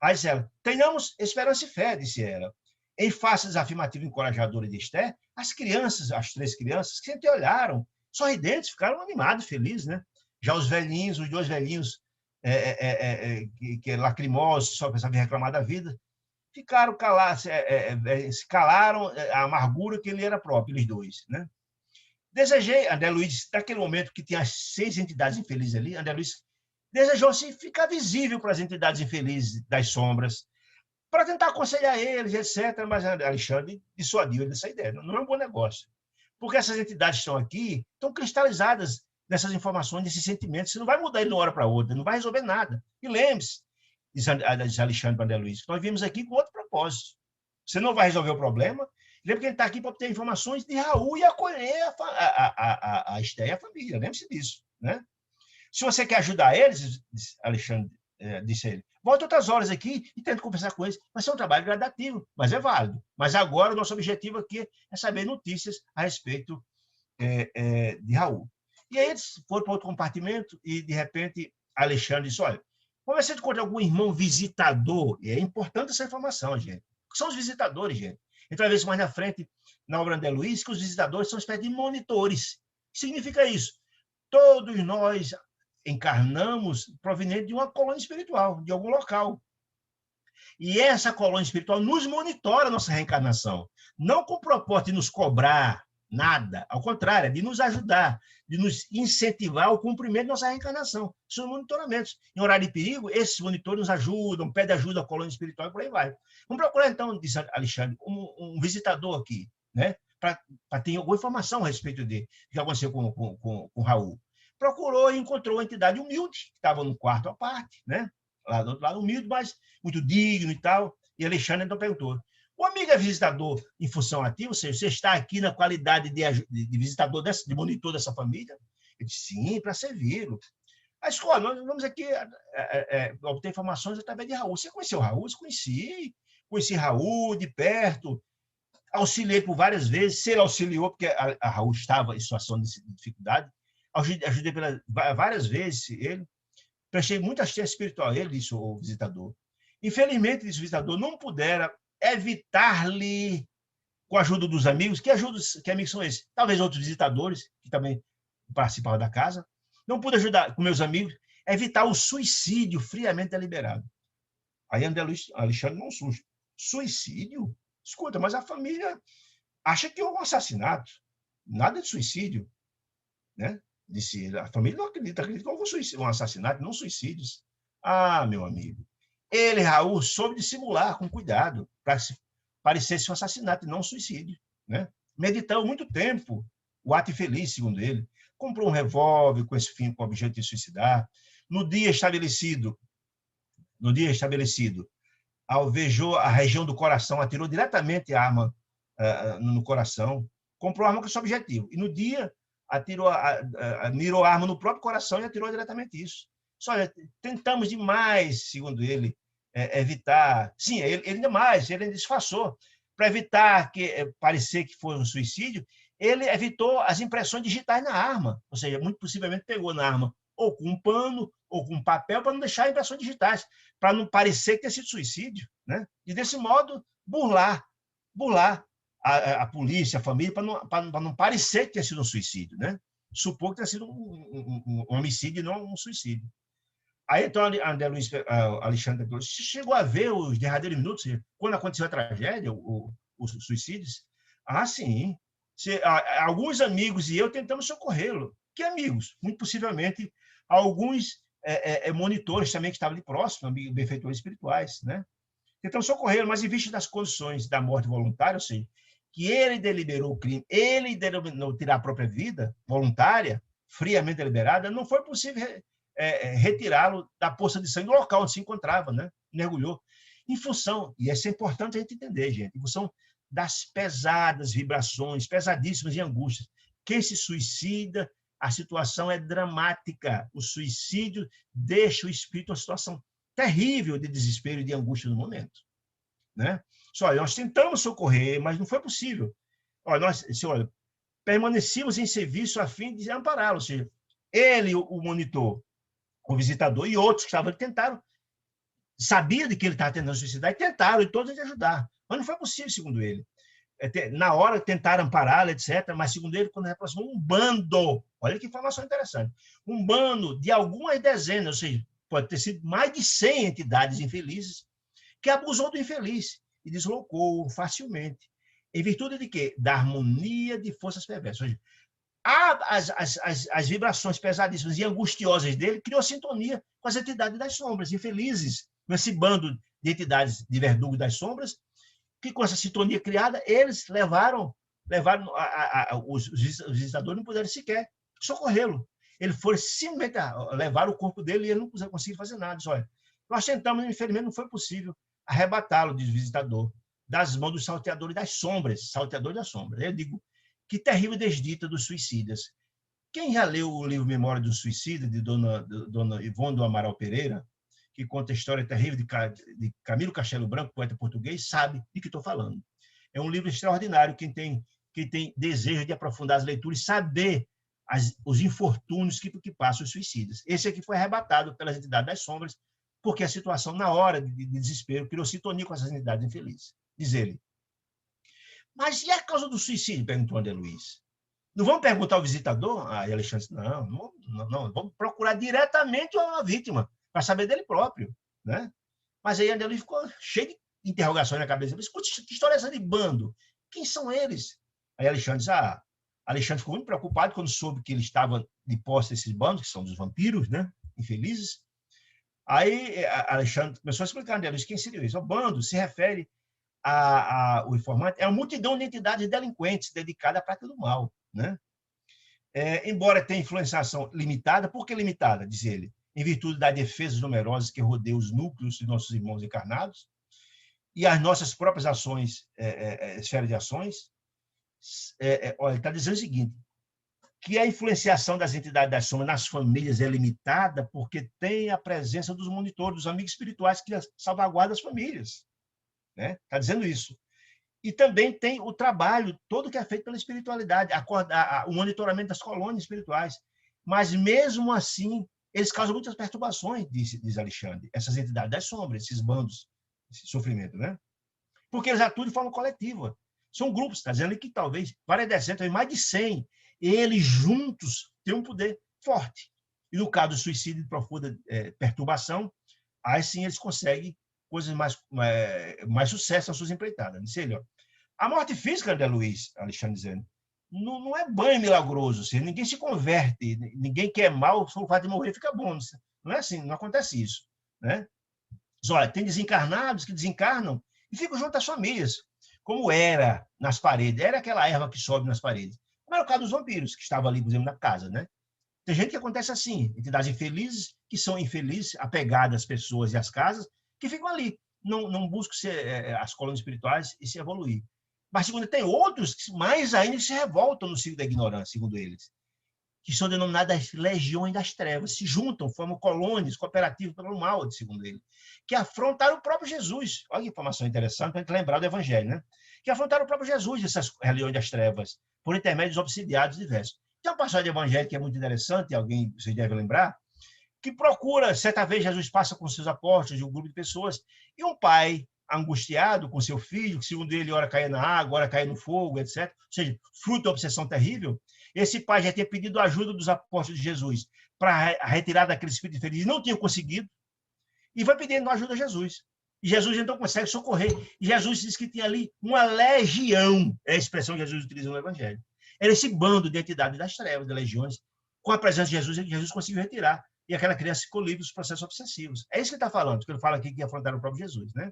Aí disse ela, tenhamos esperança e fé, disse ela. Em face das afirmativas encorajadoras de Esther, as crianças, as 3 crianças, que sempre olharam, sorridentes, ficaram animados, felizes, né? Já os velhinhos, os 2 velhinhos, que lacrimosos, só pensavam em reclamar da vida, ficaram calados, se calaram a amargura que ele era próprio, eles 2, né? Desejei, André Luiz, naquele momento que tinha as 6 entidades infelizes ali, André Luiz desejou-se ficar visível para as entidades infelizes das sombras, para tentar aconselhar eles, etc. Mas Alexandre dissuadiu ele dessa ideia. Não é um bom negócio. Porque essas entidades estão aqui, estão cristalizadas nessas informações, nesses sentimentos. Você não vai mudar ele de uma hora para outra, não vai resolver nada. E lembre-se, diz Alexandre para André Luiz, nós viemos aqui com outro propósito. Você não vai resolver o problema. Lembra que ele está aqui para obter informações de Raul e acolher a Esther e a família. Lembre-se disso. Né? Se você quer ajudar eles, Alexandre disse ele, volte outras horas aqui e tente conversar com eles. Vai ser um trabalho gradativo, mas é válido. Mas agora o nosso objetivo aqui é saber notícias a respeito de Raul. E aí eles foram para outro compartimento e, de repente, Alexandre disse, olha, vamos ver se encontra algum irmão visitador. E é importante essa informação, gente. O que são os visitadores, gente? A gente vai ver isso mais na frente, na obra de André Luiz, que os visitadores são uma espécie de monitores. O que significa isso? Todos nós encarnamos proveniente de uma colônia espiritual, de algum local. E essa colônia espiritual nos monitora a nossa reencarnação, não com o propósito de nos cobrar nada, ao contrário, é de nos ajudar, de nos incentivar ao cumprimento da nossa reencarnação. São monitoramentos. Em horário de perigo, esses monitores nos ajudam, pedem ajuda à colônia espiritual e por aí vai. Vamos procurar, então, disse Alexandre, um visitador aqui, né? Para ter alguma informação a respeito de que aconteceu com Raul. Procurou e encontrou uma entidade humilde, que estava no quarto à parte, né? Lá do outro lado, humilde, mas muito digno e tal. E Alexandre então perguntou, o amigo é visitador em função ativa? Ou seja, você está aqui na qualidade de visitador, de monitor dessa família? Ele disse, sim, para servi-lo. A escola, nós vamos aqui obter informações através de Raul. Você conheceu Raul? Eu conheci Raul de perto, auxiliei por várias vezes, se ele auxiliou, porque a Raul estava em situação de dificuldade, ajudei várias vezes ele, prestei muita assistência espiritual a ele, disse o visitador. Infelizmente, disse o visitador, não pudera evitar-lhe, com a ajuda dos amigos, que amigos são esses? Talvez outros visitadores, que também participavam da casa, não pude ajudar com meus amigos, evitar o suicídio friamente deliberado. Aí André Luiz, Alexandre não susto. Suicídio? Escuta, mas a família acha que houve um assassinato. Nada de suicídio. Né? Disse ele, a família não acredita que houve um assassinato, não suicídios. Ah, meu amigo. Ele, Raul, soube dissimular com cuidado para que parecesse um assassinato e não um suicídio. Né? Meditou muito tempo o ato infeliz, segundo ele. Comprou um revólver com esse fim, com o objeto de suicidar. No dia estabelecido, alvejou a região do coração, atirou diretamente a arma no coração, comprou a arma com esse objetivo. E no dia, mirou a arma no próprio coração e atirou diretamente isso. Só tentamos demais, segundo ele, evitar... Sim, ele ainda mais, ele disfarçou. Para evitar parecer que foi um suicídio, ele evitou as impressões digitais na arma. Ou seja, muito possivelmente pegou na arma ou com um pano, ou com um papel, para não deixar impressões digitais, para não parecer que tenha sido suicídio. Né? E, desse modo, burlar a polícia, a família, para não parecer que tenha sido um suicídio. Né? Supor que tenha sido um homicídio e não um suicídio. Aí, então, André Luiz, Alexandre, você chegou a ver os derradeiros minutos, quando aconteceu a tragédia, os suicídios? Ah, sim. Alguns amigos e eu tentamos socorrê-lo. Que amigos? Muito possivelmente, alguns monitores também que estavam ali próximo, benfeitores espirituais, né? Tentamos socorrê-lo, mas em vista das condições da morte voluntária, ou seja, que ele deliberou o crime, ele deliberou tirar a própria vida voluntária, friamente deliberada, não foi possível retirá-lo da poça de sangue do local onde se encontrava, né? Mergulhou. Em função, e isso é importante a gente entender, gente, em função das pesadas vibrações, pesadíssimas e angústias. Quem se suicida, a situação é dramática. O suicídio deixa o espírito em uma situação terrível de desespero e de angústia no momento, né? Só nós tentamos socorrer, mas não foi possível. Olha, permanecíamos em serviço a fim de ampará-lo, ou seja, ele, o monitor, o visitador e outros que estavam ali tentaram, sabia de que ele estava tentando suicidar e tentaram, e todos ajudar, mas não foi possível, segundo ele. Na hora tentaram ampará-lo, etc., mas segundo ele, quando aproximou um bando, olha que informação interessante, um bando de algumas dezenas, ou seja, pode ter sido mais de 100 entidades infelizes, que abusou do infeliz e deslocou facilmente. Em virtude de quê? Da harmonia de forças perversas. Ou seja, as vibrações pesadíssimas e angustiosas dele criou sintonia com as entidades das sombras, infelizes, com esse bando de entidades de verdugo das sombras, que com essa sintonia criada, eles levaram os visitadores não puderam sequer socorrê-lo. Ele foi simplesmente levar o corpo dele e ele não conseguiu fazer nada. Olha, nós tentamos, infelizmente não foi possível arrebatá-lo, diz o visitador, das mãos dos salteadores das sombras, salteadores das sombras. Eu digo, que terrível desdita dos suicidas. Quem já leu o livro Memória do Suicida, de dona Ivone do Amaral Pereira, que conta a história terrível de Camilo Castelo Branco, poeta português, sabe de que estou falando. É um livro extraordinário. Quem tem desejo de aprofundar as leituras e saber os infortúnios que passam os suicidas. Esse aqui foi arrebatado pelas entidades das sombras, porque a situação, na hora de desespero, criou sintonia com essas entidades infelizes. Diz ele. Mas e a causa do suicídio? Perguntou André Luiz. Não vamos perguntar ao visitador? Aí Alexandre disse, não, vamos procurar diretamente a vítima, para saber dele próprio, né? Mas aí André Luiz ficou cheio de interrogações na cabeça. Escuta, que história é essa de bando? Quem são eles? Aí Alexandre disse, Alexandre ficou muito preocupado quando soube que ele estava de posse desses bandos, que são dos vampiros, né? Infelizes. Aí Alexandre começou a explicar a André Luiz quem seria isso. O bando se refere o informante, é uma multidão de entidades delinquentes dedicadas à prática do mal, né? Embora tenha influenciação limitada, por que limitada, diz ele? Em virtude das defesas numerosas que rodeiam os núcleos de nossos irmãos encarnados e as nossas próprias ações, esfera de ações, ele está dizendo o seguinte, que a influenciação das entidades das sombras nas famílias é limitada porque tem a presença dos monitores, dos amigos espirituais que salvaguardam as famílias. Está dizendo isso. E também tem o trabalho todo que é feito pela espiritualidade, o monitoramento das colônias espirituais. Mas, mesmo assim, eles causam muitas perturbações, diz Alexandre, essas entidades das sombras, esses bandos, esse sofrimento, né? Porque eles atuam de forma coletiva. São grupos, está dizendo que talvez várias dezenas, mais de 100, eles juntos têm um poder forte. E no caso do suicídio de profunda perturbação, aí sim eles conseguem coisas mais sucesso nas suas empreitadas. Disse ele, a morte física, André Luiz, Alexandre dizendo, não é banho milagroso, seja, ninguém se converte, ninguém quer mal, só o fato de morrer fica bom. Não é assim, não acontece isso, né? Mas, olha, tem desencarnados que desencarnam e ficam junto às famílias, como era nas paredes, era aquela erva que sobe nas paredes. Como era o caso dos vampiros, que estavam ali, por exemplo, na casa, né? Tem gente que acontece assim, entidades infelizes, que são infelizes, apegadas às pessoas e às casas, que ficam ali, não buscam as colônias espirituais e se evoluir. Mas, segundo, tem outros, mais ainda, que se revoltam no ciclo da ignorância, segundo eles, que são denominadas legiões das trevas, se juntam, formam colônias cooperativas pelo mal, segundo ele, que afrontaram o próprio Jesus. Olha que informação interessante para a gente lembrar do Evangelho, né? Que afrontaram o próprio Jesus, essas legiões das trevas, por intermédio dos obsidiados diversos. Tem uma passagem do Evangelho que é muito interessante, alguém vocês devem lembrar, que procura, certa vez Jesus passa com seus apóstolos e um grupo de pessoas, e um pai angustiado com seu filho, que segundo ele, ora caia na água, ora caia no fogo, etc. Ou seja, fruto da obsessão terrível. Esse pai já tinha pedido a ajuda dos apóstolos de Jesus para a retirada daquele espírito infeliz, não tinham conseguido, e vai pedindo ajuda a Jesus. E Jesus, então, consegue socorrer. E Jesus diz que tinha ali uma legião, é a expressão que Jesus utiliza no Evangelho. Era esse bando de entidades das trevas, de legiões, com a presença de Jesus, Jesus conseguiu retirar. E aquela criança ficou livre dos processos obsessivos. É isso que ele está falando, que ele fala aqui que afrontaram o próprio Jesus, né?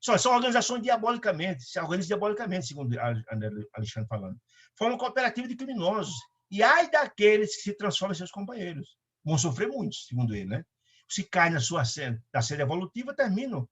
São organizações diabolicamente, se organizam diabolicamente, segundo Alexandre falando. Formam cooperativa de criminosos. E ai daqueles que se transformam em seus companheiros. Vão sofrer muito, segundo ele, né? Se caem da sede evolutiva, terminam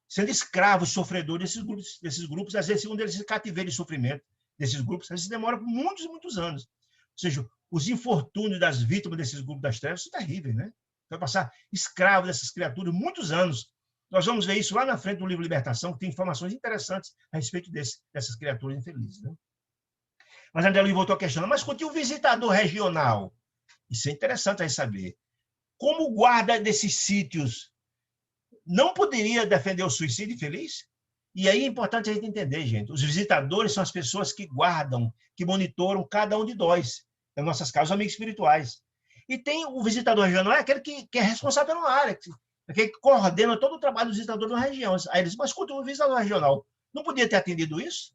sendo escravos, sofredores desses grupos, às vezes, segundo eles, esse cativeiro de sofrimento desses grupos, às vezes demora por muitos e muitos anos. Ou seja, os infortúnios das vítimas desses grupos das trevas são terríveis, né? Vai passar escravo dessas criaturas muitos anos. Nós vamos ver isso lá na frente do livro Libertação, que tem informações interessantes a respeito dessas criaturas infelizes, né? Mas André Luiz voltou a questionar, mas quanto o visitador regional? Isso é interessante a gente saber. Como guarda desses sítios não poderia defender o suicídio infeliz? E aí é importante a gente entender, gente, os visitadores são as pessoas que guardam, que monitoram cada um de nós, nas nossas casas, amigos espirituais. E tem o visitador regional, é aquele que é responsável pela área, aquele que coordena todo o trabalho dos visitadores na região. Aí eles, mas escuta, o visitador regional não podia ter atendido isso?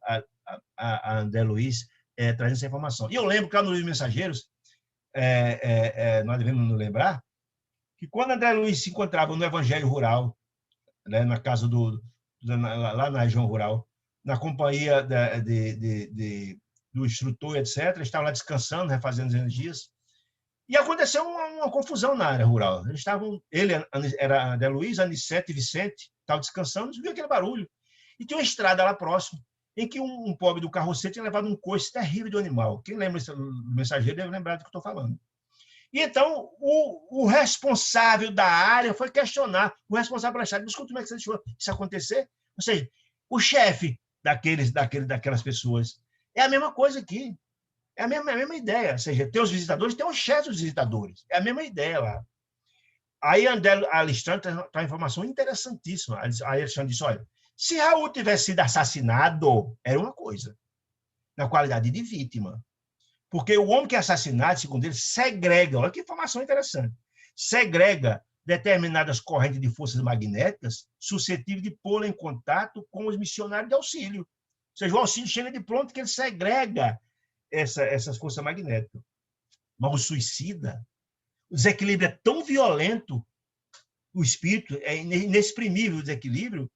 A André Luiz trazendo essa informação. E eu lembro que lá no livro Mensageiros, nós devemos nos lembrar, que quando André Luiz se encontrava no Evangelho Rural, né, na casa lá na região rural, na companhia do instrutor, etc., estava lá descansando, refazendo as energias, e aconteceu uma confusão na área rural. Ele era André Luiz, Anicete e Vicente, estavam descansando, viu aquele barulho, e tinha uma estrada lá próximo, em que um pobre do carroceiro tinha levado um coice terrível de animal. Quem lembra do mensageiro deve lembrar do que eu estou falando. E então, o responsável da área foi questionar o responsável pela estrada. Mas como é que você deixou isso acontecer? Ou seja, o chefe daquelas pessoas. É a mesma coisa aqui. É a mesma ideia. Ou seja, tem os visitadores, tem os chefes dos visitadores. É a mesma ideia lá. Aí Alexandre traz uma informação interessantíssima. Aí Alexandre disse, olha, se Raul tivesse sido assassinado, era uma coisa, na qualidade de vítima. Porque o homem que é assassinado, segundo ele, segrega, olha que informação interessante, segrega determinadas correntes de forças magnéticas suscetíveis de pô-la em contato com os missionários de auxílio. Ou seja, o auxílio chega de pronto que ele segrega essas forças magnéticas. Mas o suicida, o desequilíbrio é tão violento, o espírito é inexprimível o desequilíbrio,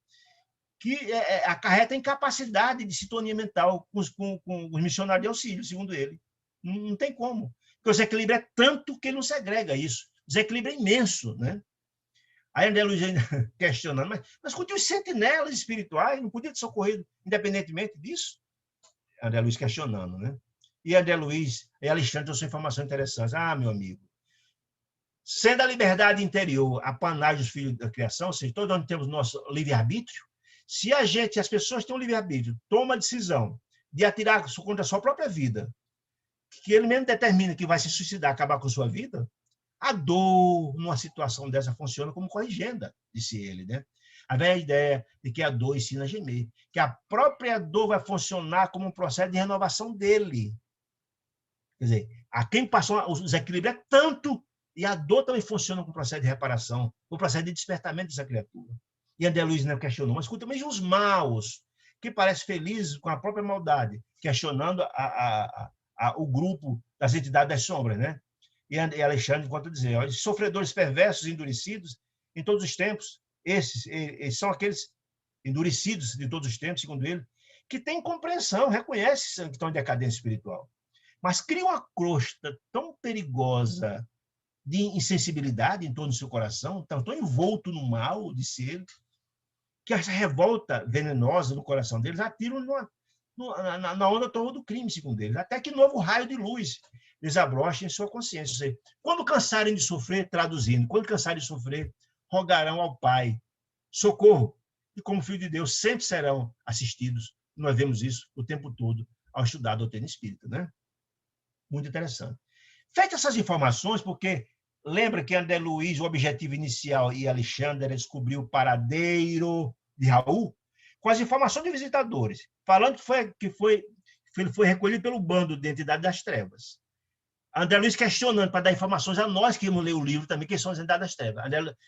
que acarreta a incapacidade de sintonia mental com os missionários de auxílio, segundo ele. Não tem como. Porque o desequilíbrio é tanto que ele não segrega isso. O desequilíbrio é imenso, né? Aí André Luiz ainda questionando, mas continua os sentinelas espirituais, não podia ter socorrido independentemente disso? André Luiz questionando, né? E André Luiz e Alexandre trouxeram informação interessante. Ah, meu amigo, sendo a liberdade interior a panagem dos filhos da criação, ou seja, todos nós temos nosso livre-arbítrio, se as pessoas têm um livre-arbítrio, toma a decisão de atirar contra a sua própria vida, que ele mesmo determina que vai se suicidar, acabar com sua vida, a dor numa situação dessa funciona como corrigenda, disse ele, né? A velha ideia de que a dor ensina a gemer, que a própria dor vai funcionar como um processo de renovação dele. Quer dizer, a quem passou o desequilíbrio é tanto, e a dor também funciona como um processo de reparação, um processo de despertamento dessa criatura. E André Luiz não questionou, mas escuta, mesmo os maus, que parecem felizes com a própria maldade, questionando o grupo das entidades das sombras, né? E Alexandre, enquanto dizer, olha, sofredores perversos e endurecidos em todos os tempos, esses são aqueles endurecidos de todos os tempos, segundo ele, que têm compreensão, reconhecem que estão em decadência espiritual, mas criam uma crosta tão perigosa de insensibilidade em torno do seu coração, tão envolto no mal, disse ele, que essa revolta venenosa no coração deles atiram na onda toda do crime, segundo eles, até que novo raio de luz desabroche em sua consciência. Ou seja, quando cansarem de sofrer, traduzindo, quando cansarem de sofrer, rogarão ao Pai socorro, e como filho de Deus sempre serão assistidos. Nós vemos isso o tempo todo ao estudar a doutrina espírita, né? Muito interessante. Feitas essas informações, porque lembra que André Luiz, o objetivo inicial, e Alexandre era descobrir o paradeiro de Raul, com as informações de visitadores, falando que ele foi recolhido pelo bando de entidade das trevas. André Luiz questionando para dar informações a nós que íamos ler o livro também, que são as entidades das trevas.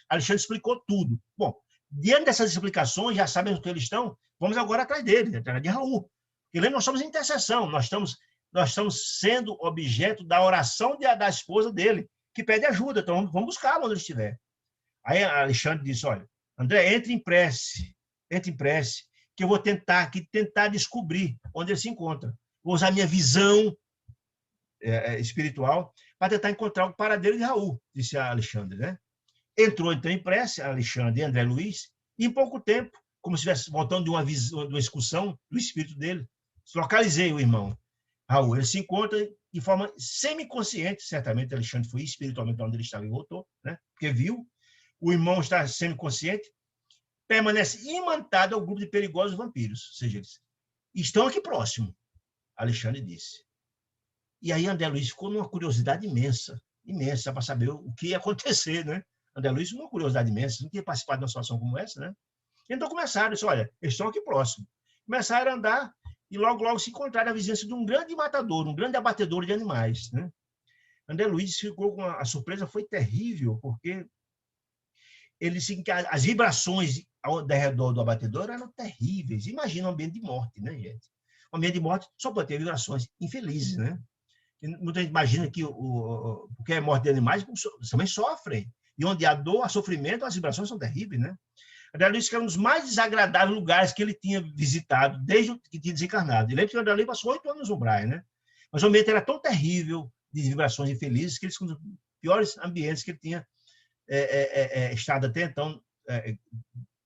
Alexandre explicou tudo. Bom, diante dessas explicações, já sabemos que eles estão, vamos agora atrás dele, atrás de Raul. Porque lembra, nós somos em intercessão, nós estamos sendo objeto da oração da esposa dele, que pede ajuda, então vamos buscá-lo onde ele estiver. Aí Alexandre disse, olha, André, entre em prece, que eu vou tentar descobrir onde ele se encontra. Vou usar minha visão espiritual para tentar encontrar o paradeiro de Raul, disse a Alexandre, né? Entrou então em prece, Alexandre e André Luiz, e em pouco tempo, como se estivesse voltando de uma excursão do espírito dele, localizei o irmão Raul. Ele se encontra de forma semiconsciente, certamente Alexandre foi espiritualmente onde ele estava e voltou, né? Porque viu, o irmão está semiconsciente, permanece imantado ao grupo de perigosos vampiros, ou seja, eles estão aqui próximo, Alexandre disse. E aí André Luiz ficou numa curiosidade imensa para saber o que ia acontecer, né? André Luiz, numa curiosidade imensa, não tinha participado de uma situação como essa, né? Então começaram, disse, olha, eles estão aqui próximo. Começaram a andar e logo se encontraram na vizinhança de um grande matador, um grande abatedor de animais, né? André Luiz ficou com a surpresa foi terrível, porque as vibrações ao redor do abatedor eram terríveis. Imagina um ambiente de morte, né, gente? Um ambiente de morte só pode ter vibrações infelizes, né? Muita gente imagina que porque é morte de animais também sofrem. E onde há dor, há sofrimento, as vibrações são terríveis, né? André Luiz, que era um dos mais desagradáveis lugares que ele tinha visitado desde que tinha desencarnado. Ele lembra que o André Luiz passou 8 anos no Umbrais, né? Mas o ambiente era tão terrível, de vibrações infelizes, que eles são os piores ambientes que ele tinha estado até então,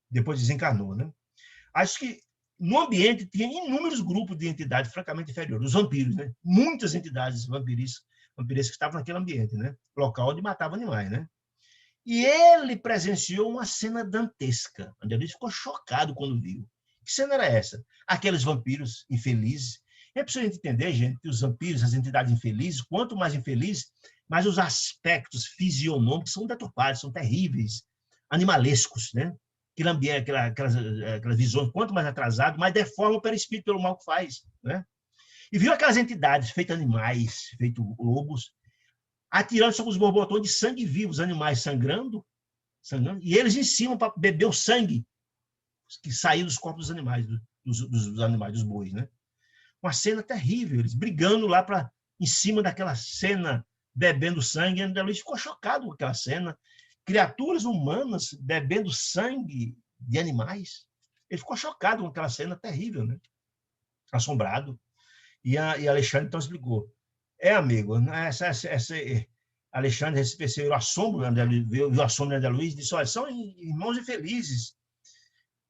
depois desencarnou, né? Acho que no ambiente tinha inúmeros grupos de entidades francamente inferiores, os vampiros, né? Muitas entidades vampirescas que estavam naquele ambiente, né? Local onde matavam animais, né? E ele presenciou uma cena dantesca. André Luiz ficou chocado quando viu. Que cena era essa? Aqueles vampiros infelizes. É preciso entender, gente, que os vampiros, as entidades infelizes, quanto mais infelizes, mais os aspectos fisionômicos são deturpados, são terríveis, animalescos, né? Aquelas visões, quanto mais atrasado, mais deforma o perispírito pelo mal que faz, né? E viu aquelas entidades feitas animais, feitos lobos, atirando sobre os borbotões de sangue vivo, os animais sangrando, e eles em cima para beber o sangue que saiu dos corpos dos animais, dos animais, dos bois, né? Uma cena terrível, eles brigando lá em cima daquela cena, bebendo sangue. André Luiz ficou chocado com aquela cena. Criaturas humanas bebendo sangue de animais. Ele ficou chocado com aquela cena terrível, né? Assombrado. E Alexandre então explicou. Amigo, Alexandre percebeu o assombro, viu o assombro de André Luiz e disse, olha, são irmãos infelizes,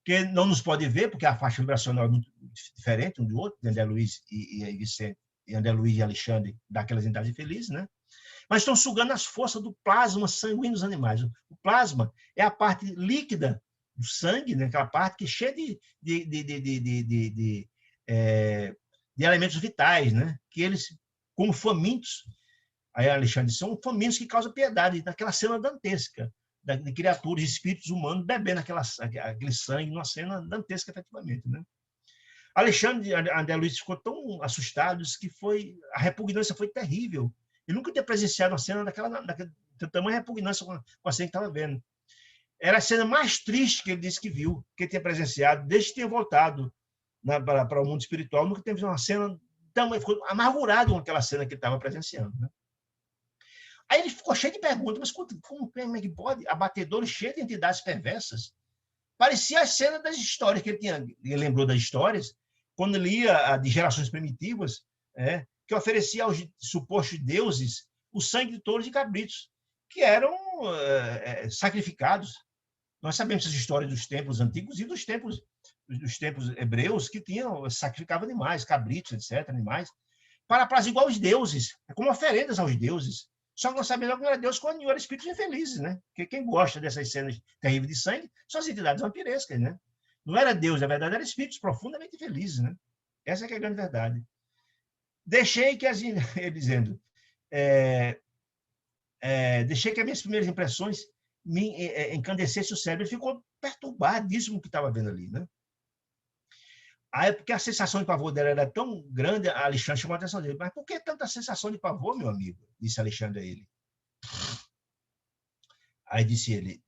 que não nos pode ver, porque a faixa vibracional é muito diferente um do outro, de André Luiz e Vicente, e André Luiz e Alexandre, daquelas entidades infelizes, né? Mas estão sugando as forças do plasma sanguíneo dos animais. O plasma é a parte líquida do sangue, né? Aquela parte que é cheia de elementos vitais, né? Que eles, como famintos, aí Alexandre, são famintos que causam piedade, daquela cena dantesca, de criaturas, espíritos humanos bebendo aquele sangue numa cena dantesca, efetivamente, né? Alexandre e André Luiz ficou tão assustados que a repugnância foi terrível. Ele nunca tinha presenciado uma cena daquela tamanha repugnância com a cena que estava vendo. Era a cena mais triste que ele disse que viu, que ele tinha presenciado, desde que tinha voltado para o mundo espiritual. Nunca teve uma cena tão... Ficou amargurado com aquela cena que ele estava presenciando, né? Aí ele ficou cheio de perguntas, mas como é que pode? Abatedores cheios de entidades perversas. Parecia a cena das histórias que ele lembrou das histórias, quando ele ia de gerações primitivas, que oferecia aos supostos deuses o sangue de touros e cabritos, que eram sacrificados. Nós sabemos as histórias dos templos antigos e dos templos hebreus que sacrificavam animais, cabritos, etc., animais, para apraziguar os deuses, como oferendas aos deuses. Só que nós sabemos que não era Deus quando eram espíritos infelizes, né? Porque quem gosta dessas cenas terríveis de sangue são as entidades vampirescas, né? Não era Deus, na verdade, eram espíritos profundamente felizes, né? Essa é a grande verdade. Deixei que ele dizendo, deixei que as minhas primeiras impressões me encandecessem o cérebro. Ele ficou perturbadíssimo com o que estava vendo ali, né? Aí, porque a sensação de pavor dela era tão grande, a Alexandre chamou a atenção dele. Mas por que tanta sensação de pavor, meu amigo? Disse Alexandre a ele. Aí disse ele,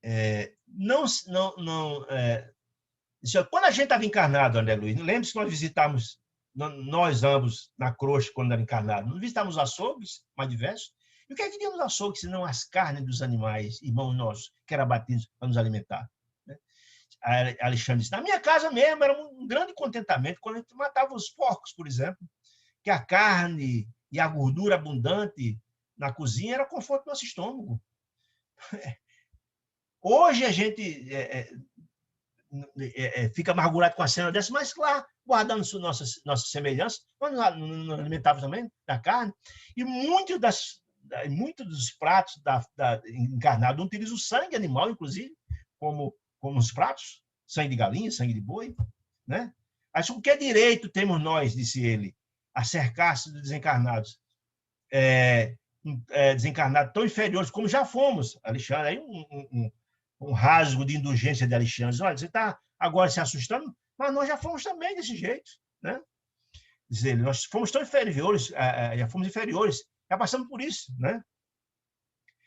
quando a gente estava encarnado, André Luiz, lembre-se que nós visitamos, nós ambos, na crosta, quando era encarnado, nós visitamos açougues mais diversos. E o que é que tinha nos açougues, senão as carnes dos animais, irmãos nossos, que eram abatidos para nos alimentar? Né? Alexandre disse, na minha casa mesmo, era um grande contentamento quando a gente matava os porcos, por exemplo, que a carne e a gordura abundante na cozinha era conforto do nosso estômago. Hoje a gente fica amargurado com a cena dessa, mas lá, guardando nossas semelhanças, nós nos alimentávamos também da carne, e muitos dos pratos encarnados não utilizam o sangue animal, inclusive, como os pratos, sangue de galinha, sangue de boi, né? Mas com que direito temos nós, disse ele, a cercar-se dos desencarnados, desencarnados tão inferiores como já fomos, Alexandre, aí um rasgo de indulgência de Alexandre. Olha, você está agora se assustando, mas nós já fomos também desse jeito, né? Diz ele, nós fomos tão inferiores, já fomos inferiores, já passamos por isso, né?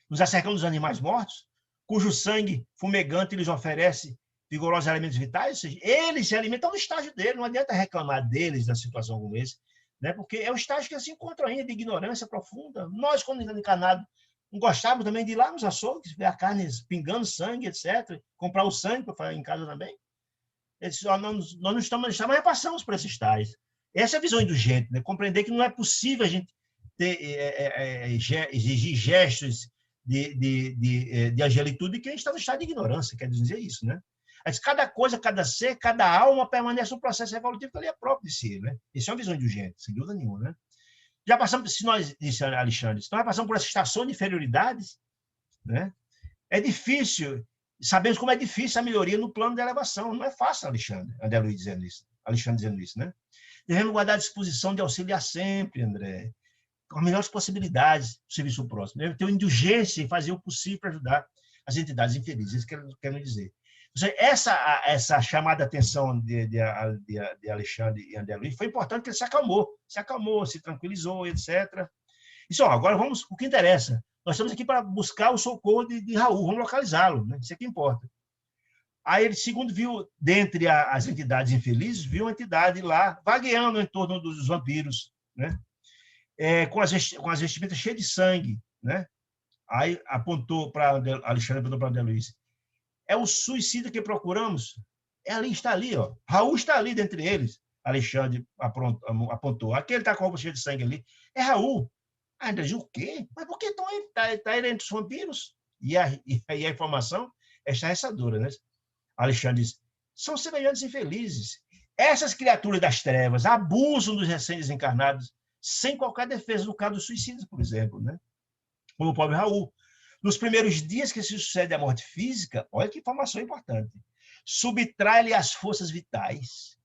Nos acercamos dos animais mortos, cujo sangue fumegante lhes oferece vigorosos elementos vitais, ou seja, eles se alimentam no estágio dele, não adianta reclamar deles na situação como esse, né? Porque é o estágio que eles se encontram ainda, de ignorância profunda. Nós, quando encarnados, gostávamos também de ir lá nos açougues, ver a carne pingando sangue, etc. Comprar o sangue para fazer em casa também. Nós não estamos, mas passamos por esses estágios. Essa é a visão indulgente, né? Compreender que não é possível a gente exigir gestos de angelitude que a gente está no estado de ignorância, quer dizer isso, né? Mas cada coisa, cada ser, cada alma permanece um processo evolutivo que ele é próprio de si, né? Isso é uma visão indulgente, sem dúvida nenhuma, né? Já passamos, se nós, disse Alexandre, se nós passamos por essa estação de inferioridades, né? É difícil, sabemos como é difícil a melhoria no plano de elevação. Não é fácil, André Luiz dizendo isso, Alexandre dizendo isso, né? Devemos guardar a disposição de auxiliar sempre, André, com as melhores possibilidades do serviço próximo. Devemos ter indulgência e fazer o possível para ajudar as entidades infelizes, isso que eu quero dizer. Ou seja, essa chamada de atenção de Alexandre e André Luiz foi importante, porque ele se acalmou, se tranquilizou, etc. Isso, agora vamos o que interessa. Nós estamos aqui para buscar o socorro de Raul, vamos localizá-lo, né? Isso é que importa. Aí ele, segundo viu, dentre as entidades infelizes, viu uma entidade lá vagueando em torno dos vampiros, né? Com as vestimentas cheias de sangue, né? Aí apontou para Alexandre, apontou para André Luiz. É o suicida que procuramos? Está ali, ó. Raul está ali dentre eles. Alexandre apontou. Aquele está com a roupa cheia de sangue ali. É Raul. André, o quê? Mas por que então ele está entre os vampiros? E a informação é estarrecedora, né? Alexandre diz, são semelhantes infelizes. Essas criaturas das trevas abusam dos recém-desencarnados sem qualquer defesa, no caso dos suicidas, por exemplo, né? Como o pobre Raul. Nos primeiros dias que se sucede à morte física, olha que informação importante, subtrai-lhe as forças vitais,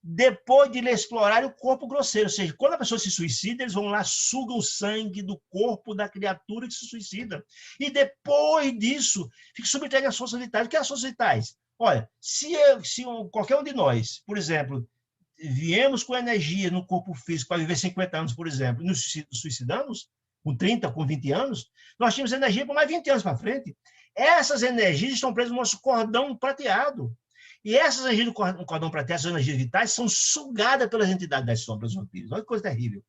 depois de lhe explorar o corpo grosseiro. Ou seja, quando a pessoa se suicida, eles vão lá, sugam o sangue do corpo da criatura que se suicida. E depois disso, fica subtraído as forças vitais. O que é as forças vitais? Olha, se qualquer um de nós, por exemplo, viemos com energia no corpo físico para viver 50 anos, por exemplo, e nos suicidamos, com 30, com 20 anos, nós tínhamos energia por mais 20 anos para frente. Essas energias estão presas no nosso cordão prateado. E essas energias do cordão prateado, essas energias vitais, são sugadas pelas entidades das sombras, dos vampiros. Olha que coisa terrível.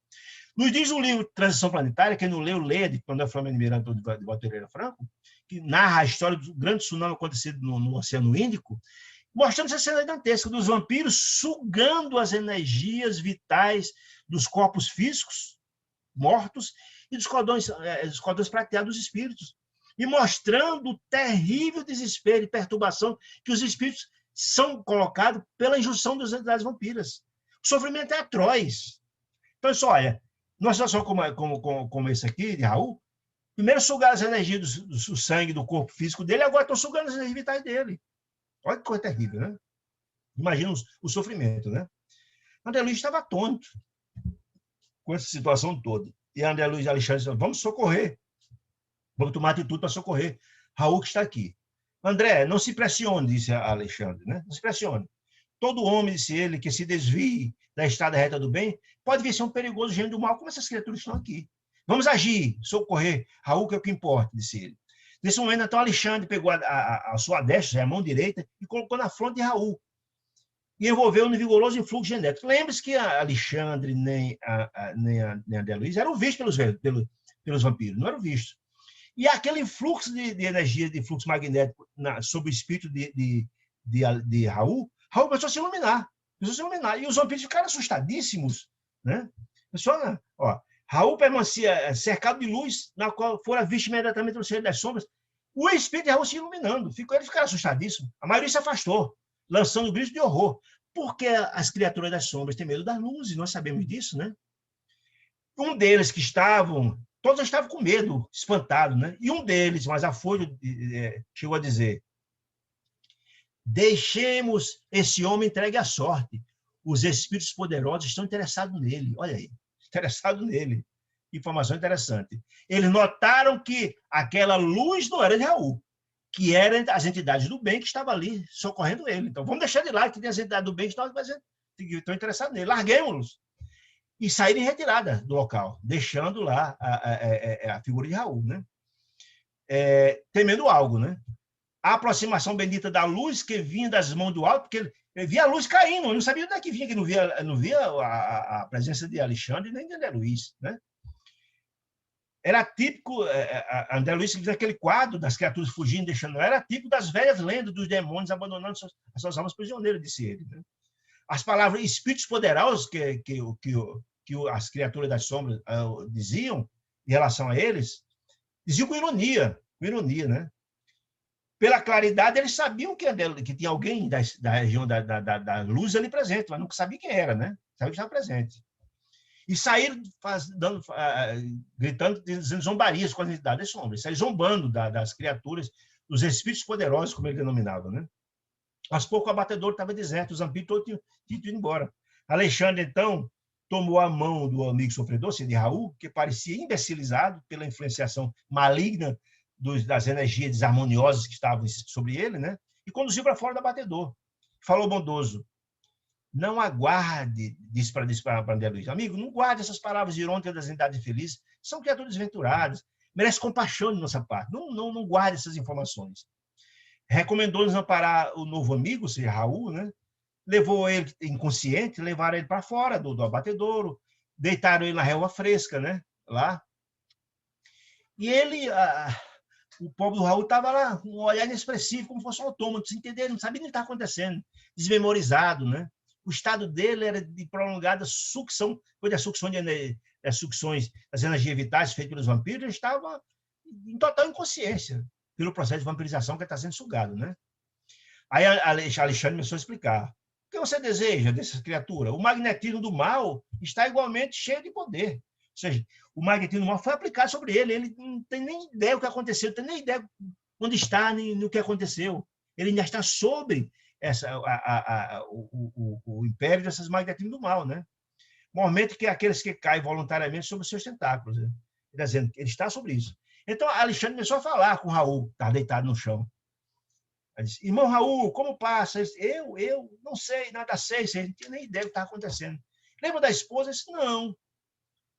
Nos diz o livro Transição Planetária, quem não leu, lê, de Manuel Flamengo Miranda de Walter Pereira Franco, que narra a história do grande tsunami acontecido no Oceano Índico, mostrando essa cena dantesca dos vampiros sugando as energias vitais dos corpos físicos mortos e dos cordões prateados dos espíritos, e mostrando o terrível desespero e perturbação que os espíritos são colocados pela injunção das entidades vampiras. O sofrimento é atroz. Então, só olha, numa situação como esse aqui, de Raul, primeiro sugaram as energias do sangue, do corpo físico dele, agora estão sugando as energias vitais dele. Olha que coisa terrível, né? Imagina o sofrimento, né? André Luiz estava atônito com essa situação toda. E André Luiz e Alexandre disseram, vamos socorrer. Vamos tomar atitude para socorrer Raul, que está aqui. André, não se pressione, disse Alexandre, né? Não se pressione. todo homem, disse ele, que se desvie da estrada reta do bem, pode vir ser um perigoso gênio do mal, como essas criaturas estão aqui. Vamos agir, socorrer. Raul, que é o que importa, disse ele. Nesse momento, então, Alexandre pegou a sua destra, a mão direita, e colocou na fronte de Raul, e envolveu no vigoroso influxo genético. Lembre-se que a Alexandre nem a André Luiz eram vistos pelos vampiros, não eram vistos. E aquele fluxo de energia, de fluxo magnético sobre o espírito de Raul começou a se iluminar. E os vampiros ficaram assustadíssimos. Né? Raul permanecia cercado de luz, na qual fora visto imediatamente no seio das sombras. O espírito de Raul se iluminando. Eles ficaram assustadíssimos. A maioria se afastou, lançando gritos de horror. Porque as criaturas das sombras têm medo das luzes, nós sabemos disso, né? Um deles que todos estavam com medo, espantados, né? E um deles, mais afoito, chegou a dizer: deixemos esse homem entregue à sorte. Os espíritos poderosos estão interessados nele. Olha aí, interessados nele. Informação interessante. Eles notaram que aquela luz não era de Raul, que eram as entidades do bem que estavam ali socorrendo ele. Então, vamos deixar de lá, que tem as entidades do bem que estão interessadas nele. Larguemos-los. E saíram em retirada do local, deixando lá a figura de Raul, né? Temendo algo, né? A aproximação bendita da luz que vinha das mãos do alto, porque ele via a luz caindo, não sabia onde é que vinha, que não via a presença de Alexandre nem de André Luiz, né? Era típico, André Luiz, aquele quadro das criaturas fugindo, deixando, era típico das velhas lendas dos demônios abandonando as suas almas prisioneiras, disse ele, né? As palavras espíritos poderosos que as criaturas das sombras diziam em relação a eles, diziam com ironia, né? Pela claridade, eles sabiam que tinha alguém da região da luz ali presente, mas não sabia quem era, né? Sabia que estava presente. E saíram gritando, dizendo zombarias com as entidades das sombras, saíram zombando das criaturas, dos espíritos poderosos, como ele denominava, né? Mas pouco o abatedor estava deserto, os vampiros todos tinham ido embora. Alexandre, então, tomou a mão do amigo sofredor, de Raul, que parecia imbecilizado pela influenciação maligna das energias desarmoniosas que estavam sobre ele, né? E conduziu para fora do abatedor. Falou bondoso: não aguarde, disse para André Luiz, amigo, não guarde essas palavras irônicas das entidades infelizes, são criaturas desventuradas, merece compaixão de nossa parte, não guarde essas informações. Recomendou-nos amparar o novo amigo, seja Raul, né? Levou ele inconsciente, levaram ele para fora do abatedouro, deitaram ele na relva fresca, né? Lá. E ele, o pobre do Raul estava lá, com um olhar inexpressivo, como se fosse um autômato, sem entender, não sabia nem o que estava acontecendo, desmemorizado, né? O estado dele era de prolongada sucção, depois da sucção das sucções das energias vitais feitas pelos vampiros, ele estava em total inconsciência pelo processo de vampirização que está sendo sugado, né? Aí Alexandre começou a explicar: o que você deseja dessa criatura? O magnetismo do mal está igualmente cheio de poder. Ou seja, o magnetismo do mal foi aplicado sobre ele. Ele não tem nem ideia do que aconteceu, não tem nem ideia onde está, nem no que aconteceu. Ele ainda está sobre o império desses magnetismos do mal, né? Momento que aqueles que caem voluntariamente sobre os seus tentáculos, né? Ele está sobre isso. Então, Alexandre começou a falar com o Raul, que estava deitado no chão. Ele disse: irmão Raul, como passa? Eu não sei, nada sei, não tinha nem ideia do que estava acontecendo. Lembra da esposa? Eu disse: não.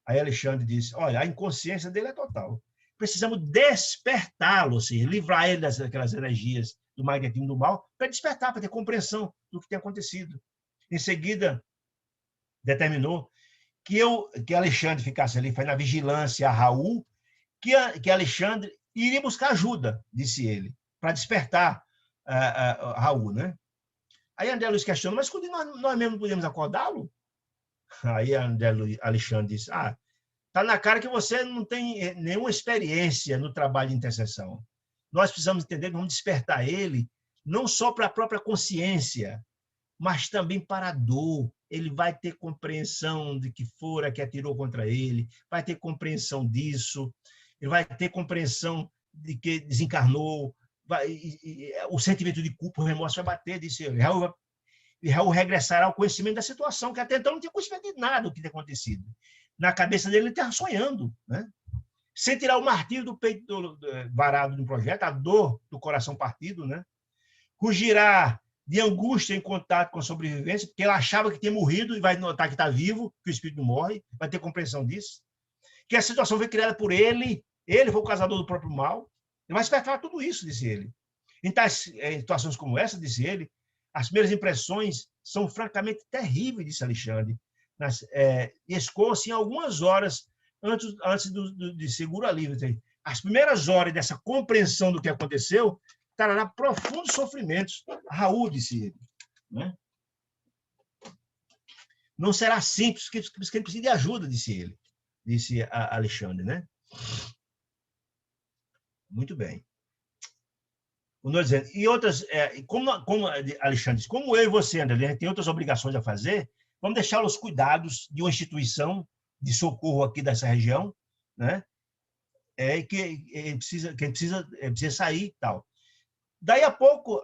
Aí Alexandre disse: olha, a inconsciência dele é total. Precisamos despertá-lo, ou seja, livrar ele daquelas energias do magnetismo do mal, para despertar, para ter compreensão do que tem acontecido. Em seguida, determinou que Alexandre ficasse ali, foi na vigilância a Raul, que Alexandre iria buscar ajuda, disse ele, para despertar Raul, né? Aí André Luiz questionou: mas quando nós mesmos podemos acordá-lo? Aí Alexandre disse: está na cara que você não tem nenhuma experiência no trabalho de intercessão. Nós precisamos entender que vamos despertar ele, não só para a própria consciência, mas também para a dor. Ele vai ter compreensão de que fora que atirou contra ele, vai ter compreensão disso, ele vai ter compreensão de que desencarnou, o sentimento de culpa, o remorso vai bater, disse ele. Raul regressará ao conhecimento da situação, que até então não tinha conhecimento de nada do que tinha acontecido. Na cabeça dele, ele estava sonhando, né? Sentirá o martírio do peito varado de um projeto, a dor do coração partido, né? Rugirá de angústia em contato com a sobrevivência, porque ele achava que tinha morrido e vai notar que está vivo, que o espírito não morre, vai ter compreensão disso. Que a situação foi criada por ele foi o causador do próprio mal. Ele vai despertar tudo isso, disse ele. Em situações como essa, disse ele, as primeiras impressões são francamente terríveis, disse Alexandre. E escoam-se em algumas horas antes de seguro alívio. As primeiras horas dessa compreensão do que aconteceu trará profundos sofrimentos. Raul, disse ele. Né? Não será simples, porque ele precisa de ajuda, disse ele. Disse Alexandre, né? Muito bem. E outras, como Alexandre disse, como eu e você, André, a gente tem outras obrigações a fazer, vamos deixar os cuidados de uma instituição de socorro aqui dessa região, né? Que precisa sair e tal. Daí a pouco,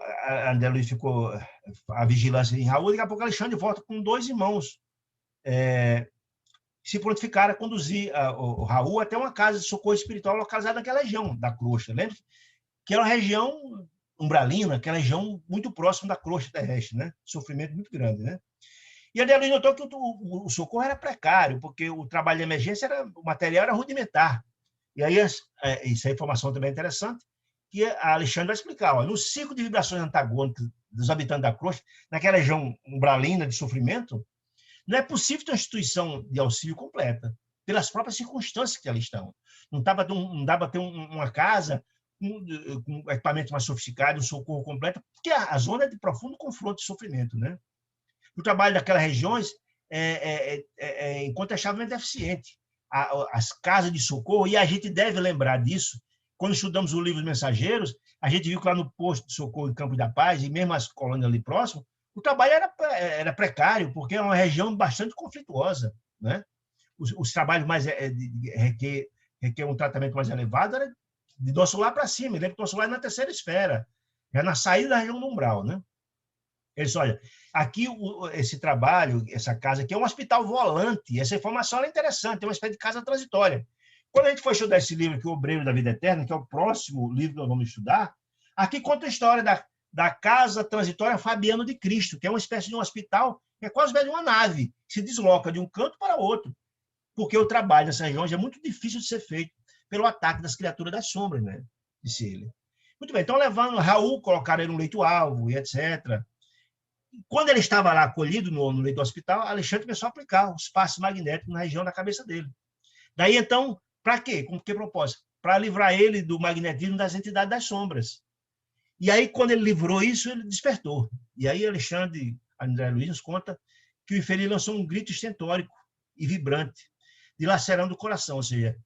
André Luiz ficou a vigilância em Raul, daqui a pouco Alexandre volta com 2 irmãos. Se prontificaram a conduzir o Raul até uma casa de socorro espiritual localizada naquela região da crosta. Lembra? Que era uma região umbralina, aquela região muito próxima da crosta terrestre, né? Sofrimento muito grande, né? E André Luiz notou que o socorro era precário, porque o trabalho de emergência, o material era rudimentar. E aí, essa informação também é interessante, que a Alexandre vai explicar. Ó, no ciclo de vibrações antagônicas dos habitantes da crosta, naquela região umbralina de sofrimento, não é possível ter uma instituição de auxílio completa, pelas próprias circunstâncias que ali estão. Não dá para ter uma casa com equipamento mais sofisticado, um socorro completo, porque a zona é de profundo confronto e sofrimento, né? O trabalho daquelas regiões é incontestavelmente eficiente. As casas de socorro, e a gente deve lembrar disso, quando estudamos o livro Os Mensageiros, a gente viu que lá no posto de socorro em Campo da Paz, e mesmo as colônias ali próximas, o trabalho era precário, porque é uma região bastante conflituosa, né? Os trabalhos mais requer um tratamento mais elevado era de nosso lar para cima. Lembra que nosso lar é na terceira esfera, é na saída da região do umbral, né? Eles, olha, aqui esse trabalho, essa casa aqui é um hospital volante. Essa informação é interessante, é uma espécie de casa transitória. Quando a gente for estudar esse livro aqui, O Obreiro da Vida Eterna, que é o próximo livro que nós vamos estudar, aqui conta a história da casa transitória Fabiano de Cristo, que é uma espécie de um hospital, que é quase uma nave, que se desloca de um canto para outro, porque o trabalho nessa região é muito difícil de ser feito pelo ataque das criaturas das sombras, né? Disse ele. Muito bem, então levando Raul, colocaram ele no leito-alvo e etc. Quando ele estava lá acolhido no leito do hospital, Alexandre começou a aplicar os passos magnéticos na região da cabeça dele. Daí, então, para quê? Com que propósito? Para livrar ele do magnetismo das entidades das sombras. E aí, quando ele livrou isso, ele despertou. E aí, André Luiz nos conta que o infeliz lançou um grito estentórico e vibrante, dilacerando o coração, ou seja,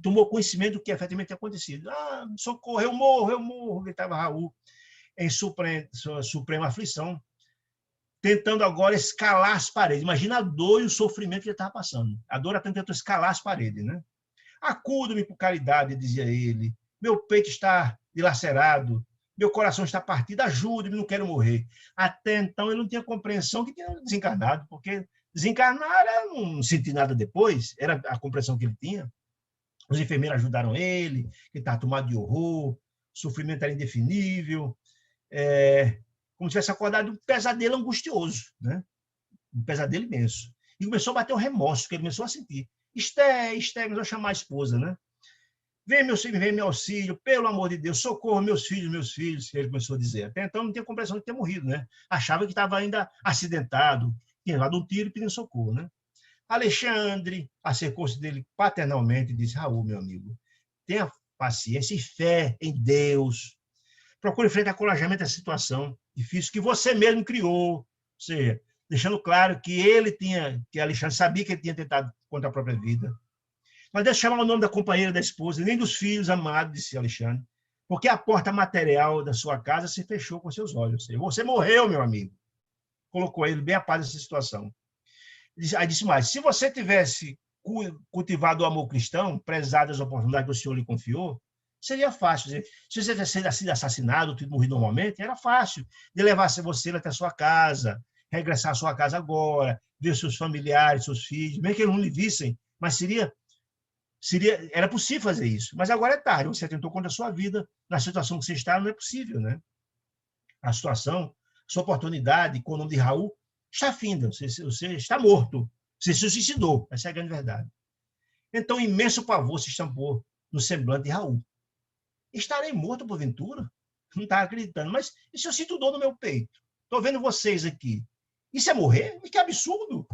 tomou conhecimento do que efetivamente tinha acontecido. Socorro, eu morro, gritava Raul, em suprema aflição, tentando agora escalar as paredes. Imagina a dor e o sofrimento que ele estava passando. A dor até tentou escalar as paredes, né? Acuda-me por caridade, dizia ele. Meu peito está dilacerado, meu coração está partido, ajude-me, não quero morrer. Até então ele não tinha compreensão que tinha desencarnado, porque desencarnar era não sentir nada depois, era a compreensão que ele tinha. Os enfermeiros ajudaram ele, ele estava tomado de horror, o sofrimento era indefinível, como se tivesse acordado de um pesadelo angustioso, né? Um pesadelo imenso. E começou a bater o remorso, que ele começou a sentir. Esté, começou a chamar a esposa, né? Vem meu auxílio, pelo amor de Deus, socorro meus filhos, ele começou a dizer. Até então não tinha compreensão de ter morrido, né? Achava que estava ainda acidentado, tinha levado um tiro e pedindo socorro, né? Alexandre acercou-se dele paternalmente e disse: Raul, meu amigo, tenha paciência e fé em Deus. Procure enfrentar corajamento essa situação difícil que você mesmo criou. Ou seja, deixando claro que Alexandre sabia que ele tinha tentado contra a própria vida. Mas deixa eu chamar o nome da companheira, da esposa, nem dos filhos amados, disse Alexandre, porque a porta material da sua casa se fechou com seus olhos. Ou seja, você morreu, meu amigo. Colocou ele bem a par dessa situação. Aí disse mais, se você tivesse cultivado o amor cristão, prezado as oportunidades que o Senhor lhe confiou, seria fácil. Se você tivesse sido assassinado, tido morrido normalmente, era fácil de levar você até a sua casa, regressar à sua casa agora, ver seus familiares, seus filhos, mesmo que eles não lhe vissem, mas era possível fazer isso. Mas agora é tarde, você tentou contra a sua vida, na situação que você está, não é possível, né? A situação sua oportunidade com o nome de Raul está finda, você está morto, você se suicidou, essa é a grande verdade. Então, um imenso pavor se estampou no semblante de Raul. Estarei morto, porventura? Não estava acreditando, mas e se eu sinto dor no meu peito? Estou vendo vocês aqui. Isso é morrer? Que absurdo!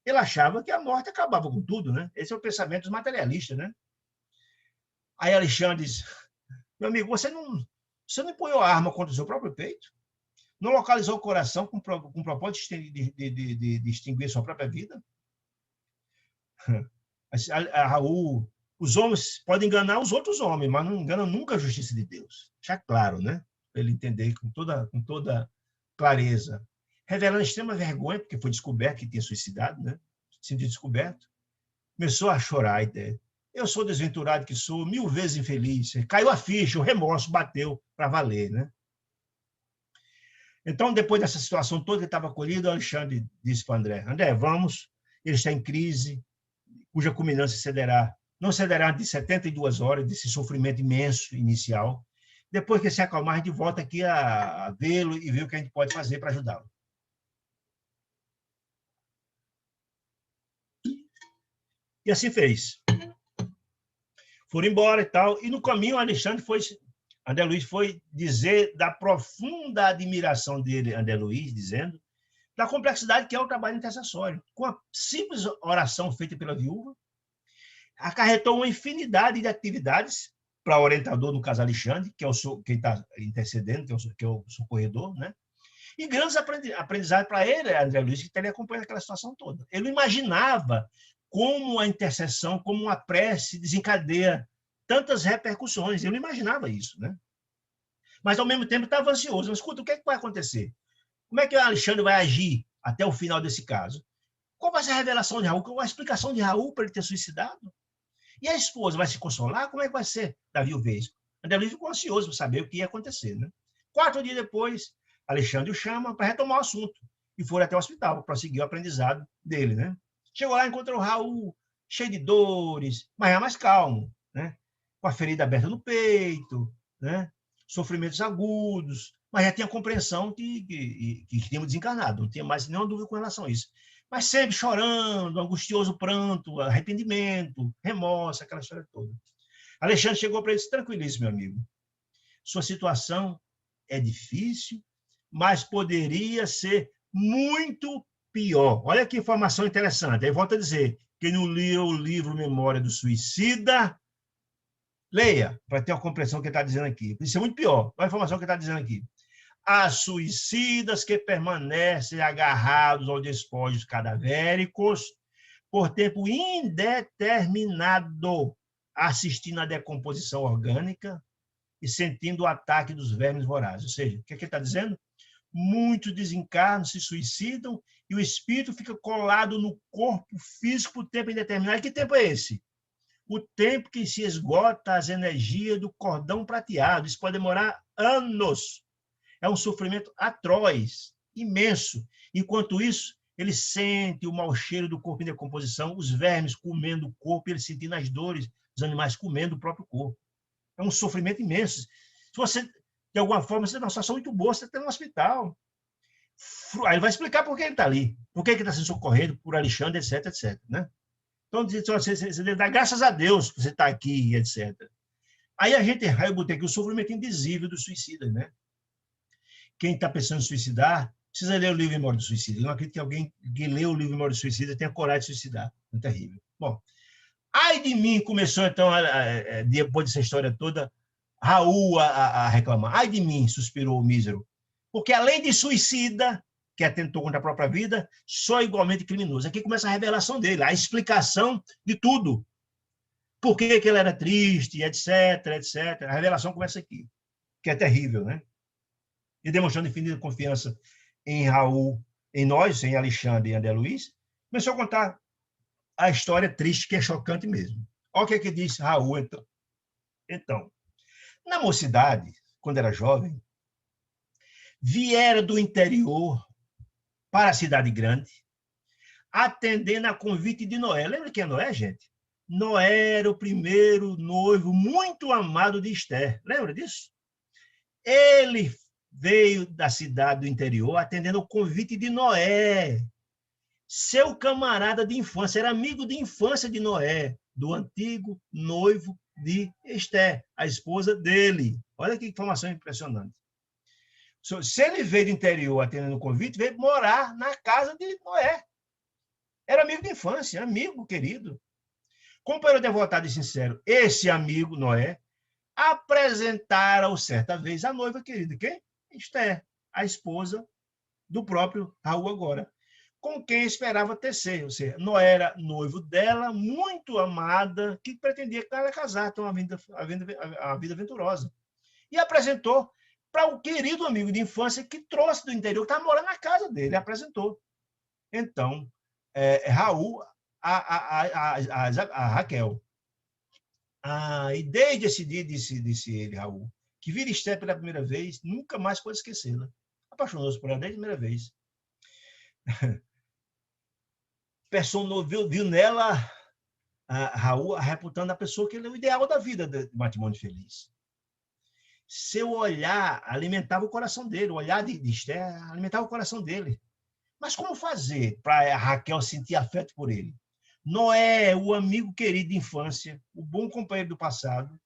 Ele achava que a morte acabava com tudo, né? Esse é o pensamento dos materialistas, né? Aí Alexandre diz, meu amigo, você não empunhou a arma contra o seu próprio peito? Não localizou o coração com propósito de extinguir sua própria vida? Raul, os homens podem enganar os outros homens, mas não enganam nunca a justiça de Deus. Já claro, né? Para ele entender com toda clareza. Revelando extrema vergonha, porque foi descoberto que tinha suicidado, né? Sendo descoberto. Começou a chorar a ideia. Eu sou desventurado que sou, 1000 vezes infeliz. Caiu a ficha, o remorso bateu para valer, né? Então, depois dessa situação toda que estava acolhido, Alexandre disse para André, vamos, ele está em crise, cuja culminância não cederá de 72 horas desse sofrimento imenso inicial. Depois que se acalmar, a gente volta aqui a vê-lo e ver o que a gente pode fazer para ajudá-lo. E assim fez. Foram embora e tal, e no caminho André Luiz foi dizer da profunda admiração dele, André Luiz, dizendo da complexidade que é o trabalho intercessório. Com a simples oração feita pela viúva, acarretou uma infinidade de atividades para o orientador, no caso Alexandre, que é quem está intercedendo, que é o socorredor, né? E grandes aprendizados para ele, André Luiz, que teria acompanhado aquela situação toda. Ele imaginava como a intercessão, como uma prece desencadeia tantas repercussões. Eu não imaginava isso, né? Mas, ao mesmo tempo, estava ansioso. Mas, escuta, o que, é que vai acontecer? Como é que o Alexandre vai agir até o final desse caso? Qual vai ser a revelação de Raul? Qual a explicação de Raul para ele ter suicidado? E a esposa vai se consolar? Como é que vai ser da viuvez? André Luiz ficou ansioso para saber o que ia acontecer, né? 4 dias depois, Alexandre o chama para retomar o assunto. E foram até o hospital para prosseguir o aprendizado dele, né? Chegou lá, encontrou o Raul cheio de dores, mas já mais calmo, né? Com a ferida aberta no peito, né? Sofrimentos agudos, mas já tinha compreensão que tínhamos desencarnado, não tinha mais nenhuma dúvida com relação a isso. Mas sempre chorando, angustioso pranto, arrependimento, remorso, aquela história toda. Alexandre chegou para ele e disse, tranquilíssimo, meu amigo. Sua situação é difícil, mas poderia ser muito pior. Olha que informação interessante. Aí volta a dizer, quem não leu o livro Memória do Suicida, leia, para ter uma compreensão do que ele está dizendo aqui. Isso é muito pior. Olha a informação que ele está dizendo aqui. Há suicidas que permanecem agarrados aos despojos cadavéricos por tempo indeterminado, assistindo à decomposição orgânica e sentindo o ataque dos vermes vorazes. Ou seja, o que ele está dizendo? Muitos desencarnam, se suicidam e o espírito fica colado no corpo físico por tempo indeterminado. Que tempo é esse? O tempo que se esgota as energias do cordão prateado. Isso pode demorar anos. É um sofrimento atroz, imenso. Enquanto isso, ele sente o mau cheiro do corpo em decomposição, os vermes comendo o corpo, ele sentindo as dores dos animais comendo o próprio corpo. É um sofrimento imenso. Se você, de alguma forma, você tem uma situação muito boa, você está no hospital. Aí ele vai explicar por que ele está ali, por que ele está sendo socorrido por Alexandre, etc, etc. Né? Então, você deve dar graças a Deus que você está aqui, etc. Aí eu botei aqui o sofrimento invisível do suicida, né? Quem está pensando em suicidar, precisa ler o livro Memória do Suicida. Eu não acredito que alguém que lê o livro Memória do Suicida tenha coragem de suicidar. É terrível. Bom, ai de mim, começou então, depois dessa história toda, Raul a reclamar. Ai de mim, suspirou o mísero. Porque além de suicida, que atentou contra a própria vida, sou igualmente criminoso. Aqui começa a revelação dele, a explicação de tudo. Por que ele era triste, etc, etc. A revelação começa aqui, que é terrível, né? E demonstrando infinita confiança em Raul, em nós, em Alexandre e André Luiz, começou a contar a história triste, que é chocante mesmo. Olha o que é que diz Raul, então. Então, na mocidade, quando era jovem, viera do interior para a cidade grande, atendendo a convite de Noé. Lembra quem é Noé, gente? Noé era o primeiro noivo muito amado de Esther. Lembra disso? Ele veio da cidade do interior atendendo o convite de Noé, seu camarada de infância, era amigo de infância de Noé, do antigo noivo de Esté, a esposa dele. Olha que informação impressionante. Se ele veio do interior atendendo o convite, veio morar na casa de Noé. Era amigo de infância, amigo querido. Companheiro devotado e sincero, esse amigo, Noé, apresentaram certa vez a noiva querida. Quem? Esté, a esposa do próprio Raul agora, com quem esperava tecer. Ou seja, Noé era noivo dela, muito amada, que pretendia que ela casar, ter uma vida aventurosa. E apresentou para o querido amigo de infância que trouxe do interior, que estava morando na casa dele, apresentou. Então, Raul a Raquel. E desde esse dia, disse ele, Raul, que vira Esté pela primeira vez, nunca mais pode esquecê-la. Apaixonou-se por ela desde a primeira vez. Viu nela, Raul, reputando a pessoa que ele é o ideal da vida de matrimônio feliz. Seu olhar alimentava o coração dele, o olhar de Esté alimentava o coração dele. Mas como fazer para Raquel sentir afeto por ele? Noé, o amigo querido de infância, o bom companheiro do passado,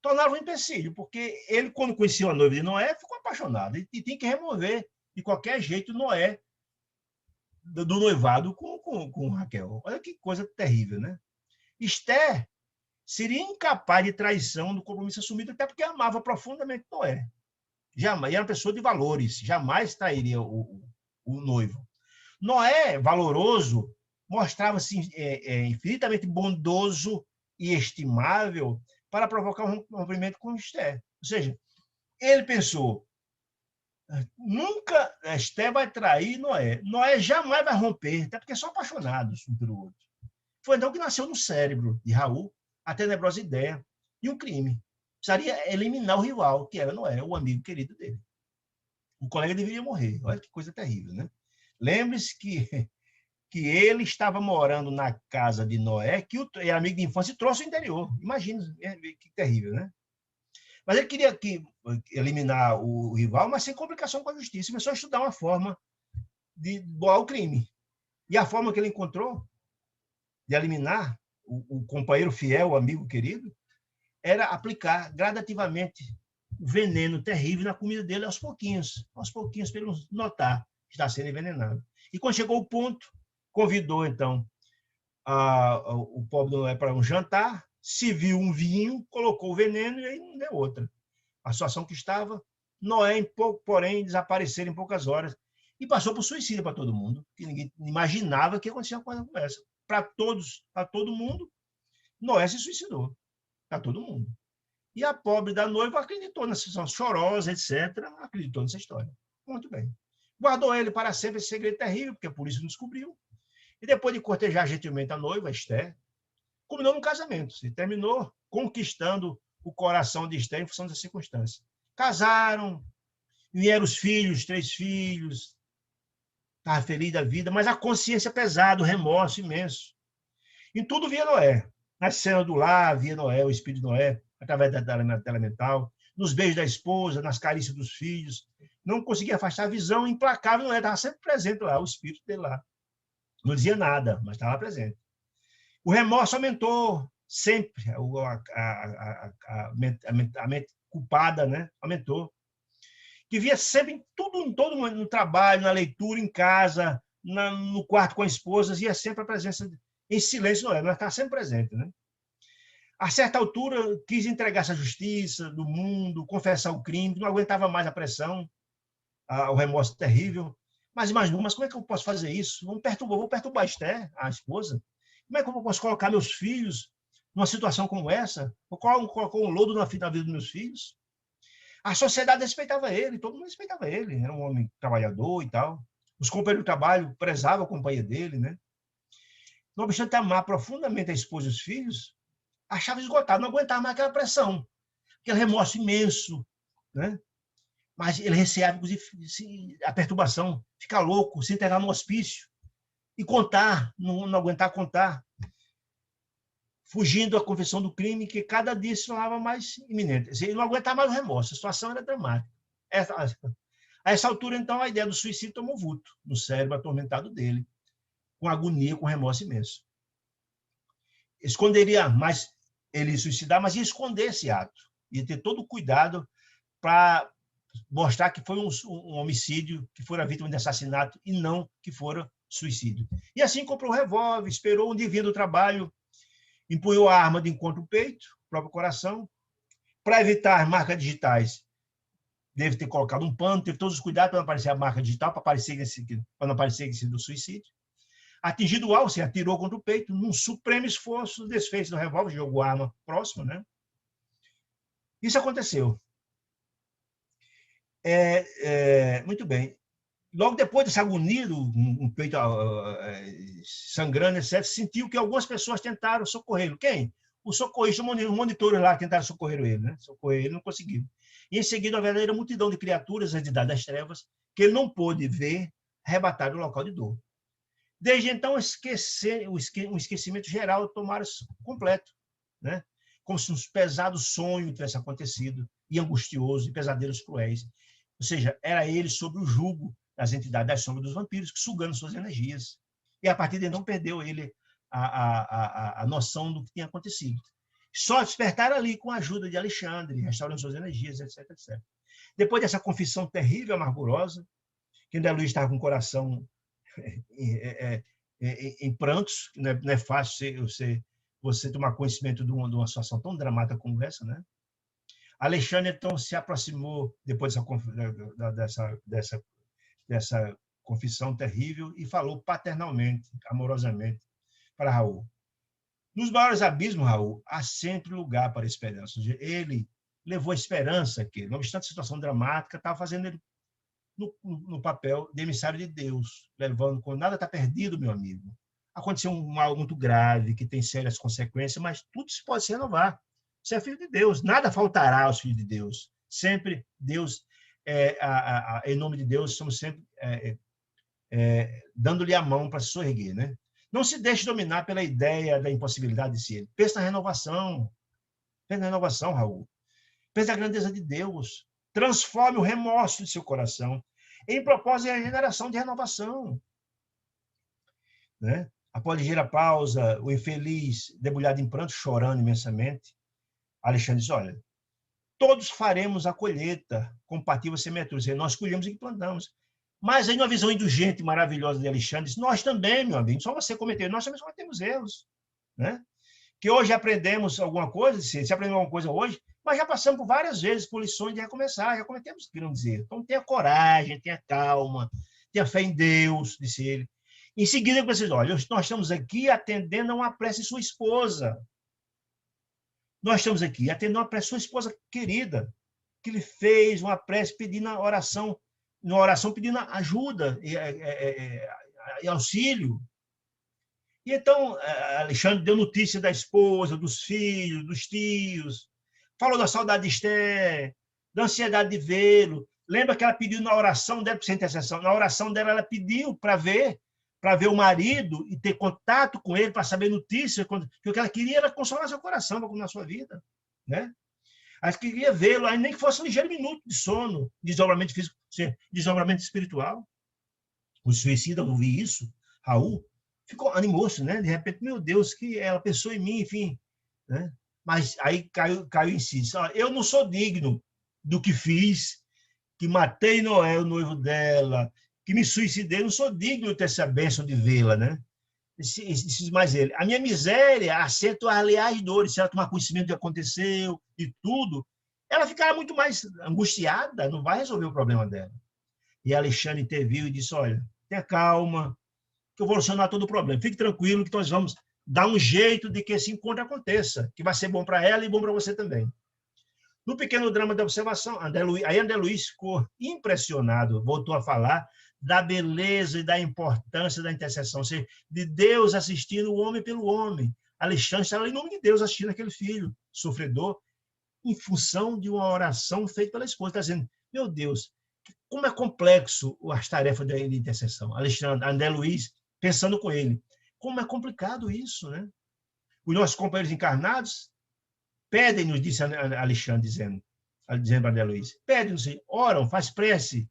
tornava um empecilho, porque ele, quando conheceu a noiva de Noé, ficou apaixonado e tinha que remover, de qualquer jeito, Noé do noivado com Raquel. Olha que coisa terrível, né? Esté seria incapaz de traição do compromisso assumido, até porque amava profundamente Noé. Jamais, era uma pessoa de valores, jamais trairia o noivo. Noé, valoroso, mostrava-se infinitamente bondoso e estimável para provocar um rompimento com Esté. Ou seja, ele pensou, nunca Esté vai trair Noé. Noé jamais vai romper, até porque são apaixonados um pelo outro. Foi então que nasceu no cérebro de Raul a tenebrosa ideia de um crime. Precisaria eliminar o rival, que era Noé, o amigo querido dele. O colega deveria morrer. Olha que coisa terrível, né? Lembre-se que ele estava morando na casa de Noé, que é amigo de infância, e trouxe o interior. Imagina, que terrível, né? Mas ele queria eliminar o rival, mas sem complicação com a justiça. Começou a estudar uma forma de doar o crime. E a forma que ele encontrou de eliminar o companheiro fiel, o amigo querido, era aplicar gradativamente o veneno terrível na comida dele aos pouquinhos, para ele notar que está sendo envenenado. E quando chegou o ponto, convidou, então, o pobre Noé para um jantar, se viu um vinho, colocou o veneno e aí não deu outra. A situação que estava, Noé, porém, desapareceu em poucas horas e passou por suicídio para todo mundo, que ninguém imaginava que acontecia uma coisa como essa. Para todo mundo, Noé se suicidou. Para todo mundo. E a pobre da noiva acreditou nessa situação chorosa, etc., acreditou nessa história. Muito bem. Guardou ele para sempre esse segredo terrível, porque a polícia não descobriu. E depois de cortejar gentilmente a noiva, Esté, culminou no casamento. Se terminou conquistando o coração de Esté em função das circunstâncias. Casaram, vieram os filhos, 3 filhos, estava feliz da vida, mas a consciência pesada, o remorso imenso. Em tudo via Noé. Na cena do lar, via Noé, o espírito de Noé, através da tela mental, nos beijos da esposa, nas carícias dos filhos. Não conseguia afastar a visão implacável, Noé estava sempre presente lá, o espírito dele lá. Não dizia nada, mas estava presente. O remorso aumentou sempre, a mente culpada, né? Aumentou. Que via sempre em tudo, em todo no trabalho, na leitura, em casa, no quarto com a esposa, via sempre a presença em silêncio, Noé, mas estava sempre presente, né? A certa altura, quis entregar-se à justiça do mundo, confessar o crime, não aguentava mais a pressão, o remorso terrível. Mas imaginou, mas como é que eu posso fazer isso? Vou perturbar Esté, a esposa. Como é que eu posso colocar meus filhos numa situação como essa? Colocou um lodo na vida dos meus filhos? A sociedade respeitava ele, todo mundo respeitava ele, era um homem trabalhador e tal. Os companheiros de trabalho prezavam a companhia dele, né? Não obstante amar profundamente a esposa e os filhos, achava esgotado, não aguentava mais aquela pressão, aquele remorso imenso, né? Mas ele receava, inclusive, a perturbação, ficar louco, se entregar no hospício e contar, não aguentar contar, fugindo da confissão do crime, que cada dia se tornava mais iminente. Ele não aguentava mais o remorso, a situação era dramática. A essa altura, então, a ideia do suicídio tomou vulto no cérebro atormentado dele, com agonia, com remorso imenso. Esconderia mais ele suicidar, mas ia esconder esse ato. Ia ter todo o cuidado para mostrar que foi um homicídio, que fora vítima de assassinato e não que fora suicídio. E assim comprou um revólver, esperou um dia vir do trabalho, empunhou a arma de encontro ao peito, próprio coração. Para evitar marcas digitais, deve ter colocado um pano, teve todos os cuidados para não aparecer a marca digital, para não aparecer esse do suicídio. Atingido o alvo, se atirou contra o peito, num supremo esforço, desfez do revólver, jogou a arma próxima, né? Isso aconteceu. Muito bem. Logo depois dessa agonia, um peito sangrando, etc., sentiu que algumas pessoas tentaram socorrê-lo. Quem? O socorrista, os monitores lá tentaram socorrer ele, né? Socorrer ele, não conseguiram. E em seguida, a verdadeira multidão de criaturas, a entidade das trevas, que ele não pôde ver, arrebataram o local de dor. Desde então, um esquecimento geral tomara completo, né? Como se um pesado sonho tivesse acontecido, e angustioso, e pesadelos cruéis. Ou seja, era ele sob o jugo das entidades das sombras dos vampiros, sugando suas energias. E, a partir de então, perdeu ele a noção do que tinha acontecido. Só despertar ali com a ajuda de Alexandre, restaurando suas energias, etc, etc. Depois dessa confissão terrível, amargurosa, que André Luiz estava com o coração em prantos, não é fácil você tomar conhecimento de uma situação tão dramática como essa, né? Alexandre, então, se aproximou, depois dessa confissão terrível, e falou paternalmente, amorosamente, para Raul. Nos maiores abismos, Raul, há sempre lugar para a esperança. Ele levou a esperança que, não obstante a situação dramática, estava fazendo ele no papel de emissário de Deus, levando, quando nada está perdido, meu amigo. Aconteceu um mal muito grave, que tem sérias consequências, mas tudo se pode se renovar. Você é filho de Deus, nada faltará aos filhos de Deus. Sempre Deus, em nome de Deus, estamos sempre dando-lhe a mão para se soerguer, né? Não se deixe dominar pela ideia da impossibilidade de ser. Pense na renovação. Pense na renovação, Raul. Pense na grandeza de Deus. Transforme o remorso de seu coração em propósito de regeneração, de renovação. Né? Após ligeira pausa, o infeliz, debulhado em pranto, chorando imensamente, Alexandre diz, olha, todos faremos a colheita compatível à semeadura. Nós colhemos e plantamos. Mas aí, numa visão indulgente e maravilhosa de Alexandre, nós também, meu amigo, só você cometeu, nós também cometemos erros. Né? Que hoje aprendemos alguma coisa, se aprendeu alguma coisa hoje, mas já passamos por várias vezes por lições de recomeçar, já cometemos o que não dizer. Então, tenha coragem, tenha calma, tenha fé em Deus, disse ele. Em seguida, vocês, olha, nós estamos aqui atendendo a uma prece de sua esposa. Nós estamos aqui atendendo a uma prece de sua esposa querida, que lhe fez uma prece pedindo a oração, numa oração pedindo ajuda e auxílio. E então, Alexandre deu notícia da esposa, dos filhos, dos tios, falou da saudade de Esther, da ansiedade de vê-lo. Lembra que ela pediu na oração dela, para ser intercessão, na oração dela ela pediu para ver o marido e ter contato com ele, para saber notícias, porque o que ela queria era consolar seu coração, na sua vida. Né? Ela queria vê-lo, nem que fosse um ligeiro minuto de sono, desdobramento físico, desdobramento espiritual. O suicida, ao ouvir isso, Raul, animou-se, né? De repente, meu Deus, que ela pensou em mim, enfim. Né? Mas aí caiu em si. Disse, eu não sou digno do que fiz, que matei Noé, o noivo dela, que me suicidei, não sou digno de ter essa bênção de vê-la, né? Disse mais ele, a minha miséria acentuar-lhe as dores, se ela tomar conhecimento do que aconteceu e tudo, ela ficará muito mais angustiada, não vai resolver o problema dela. E Alexandre interviu e disse, olha, tenha calma, que eu vou solucionar todo o problema. Fique tranquilo que nós vamos dar um jeito de que esse encontro aconteça, que vai ser bom para ela e bom para você também. No pequeno drama da observação, André Luiz ficou impressionado, voltou a falar da beleza e da importância da intercessão, ou seja, de Deus assistindo o homem pelo homem. Alexandre estava em nome de Deus assistindo aquele filho sofredor, em função de uma oração feita pela esposa. Está dizendo, meu Deus, como é complexo as tarefas de intercessão. André Luiz, pensando com ele, como é complicado isso, né? Os nossos companheiros encarnados pedem-nos, disse Alexandre, dizendo para André Luiz, pedem-nos, oram, faz prece,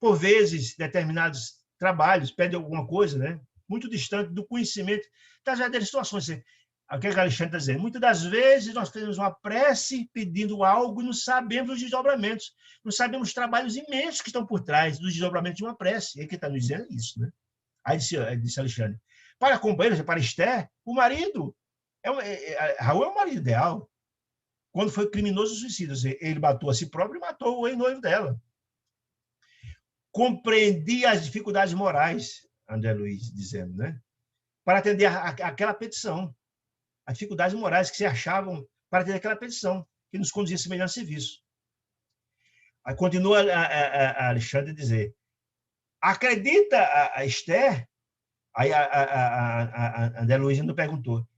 por vezes, determinados trabalhos pedem alguma coisa, né? Muito distante do conhecimento das verdadeiras situações. O que Alexandre está dizendo? Muitas das vezes nós fazemos uma prece pedindo algo e não sabemos os desdobramentos, não sabemos os trabalhos imensos que estão por trás dos desdobramentos de uma prece. E quem está nos dizendo é isso, né? Aí disse Alexandre. Para a companheira, para Esther, o marido, Raul é o marido ideal. Quando foi criminoso suicídio, ele matou a si próprio e matou o ex-noivo dela. Compreendia as dificuldades morais, André Luiz dizendo, né? Para atender aquela petição. As dificuldades morais que se achavam para atender aquela petição, que nos conduzia a semelhante serviço. Aí continua a Alexandre a dizer, acredita a Esther, aí a André Luiz ainda perguntou,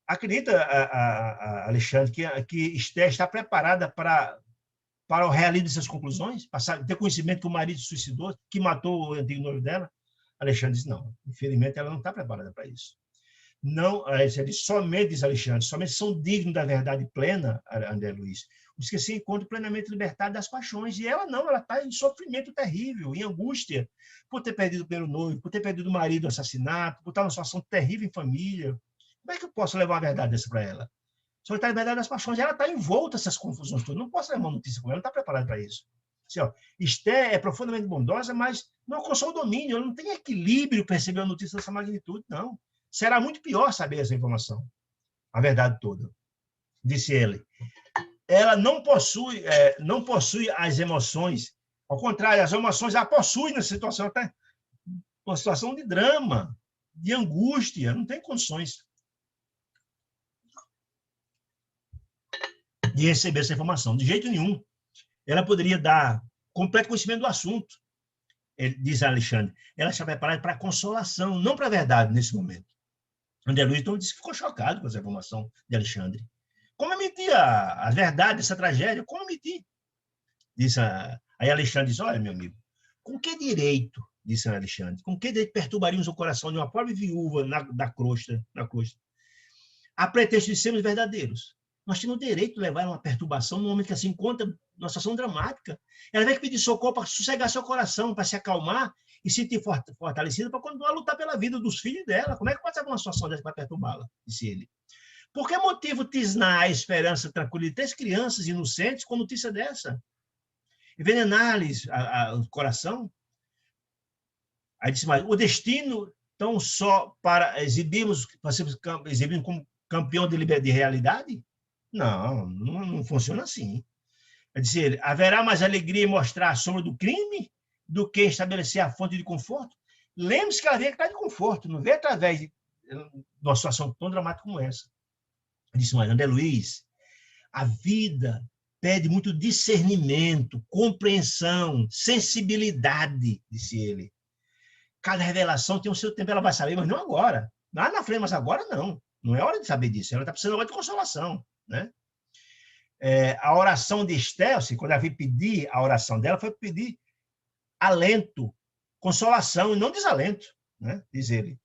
acredita a Alexandre que Esther está preparada para o realismo de suas conclusões, para ter conhecimento que o marido se suicidou, que matou o antigo noivo dela? Alexandre disse, não, infelizmente ela não está preparada para isso. Não, somente, diz Alexandre, somente são dignos da verdade plena, André Luiz, os que se encontram plenamente libertados das paixões. E ela não, ela está em sofrimento terrível, em angústia, por ter perdido o primeiro noivo, por ter perdido o marido no assassinato, por estar numa situação terrível em família. Como é que eu posso levar uma verdade dessa para ela? Só está libertada das paixões, ela está envolta nessas confusões todas. Não posso levar uma notícia com ela, não está preparada para isso. Assim, ó, Esther é profundamente bondosa, mas não alcançou o domínio, ela não tem equilíbrio para receber uma notícia dessa magnitude, não. Será muito pior saber essa informação, a verdade toda. Disse ele. Ela não possui as emoções, ao contrário, as emoções a possuem nessa situação, até uma situação de drama, de angústia, não tem condições de receber essa informação, de jeito nenhum. Ela poderia dar completo conhecimento do assunto, diz Alexandre. Ela está preparada para a consolação, não para a verdade nesse momento. André Luiz então disse que ficou chocado com essa informação de Alexandre. Como emitir a verdade dessa tragédia? Como emitir? Aí Alexandre disse, olha, meu amigo, com que direito, disse Alexandre, com que direito perturbaríamos o coração de uma pobre viúva na crosta, a pretexto de sermos verdadeiros? Nós temos o direito de levar uma perturbação no momento que ela se encontra numa situação dramática. Ela vai pedir socorro para sossegar seu coração, para se acalmar e se sentir fortalecida para continuar a lutar pela vida dos filhos dela. Como é que pode ser uma situação dessa para perturbá-la? Disse ele. Por que motivo tisnar a esperança tranquila de 3 crianças inocentes com notícia dessa? Envenenar-lhes o coração? Aí disse mais, o destino tão só para exibirmos como campeão de realidade? Não funciona assim. Quer dizer, haverá mais alegria em mostrar a sombra do crime do que estabelecer a fonte de conforto? Lembre-se que ela veio atrás de conforto, não veio através de uma situação tão dramática como essa. Eu disse, mas André Luiz, a vida pede muito discernimento, compreensão, sensibilidade, disse ele. Cada revelação tem o seu tempo, ela vai saber, mas não agora. Lá na frente, mas agora não. Não é hora de saber disso, ela está precisando agora de consolação, né? A oração de Esther, quando ela veio pedir a oração dela, foi pedir alento, consolação e não desalento, né? Diz ele.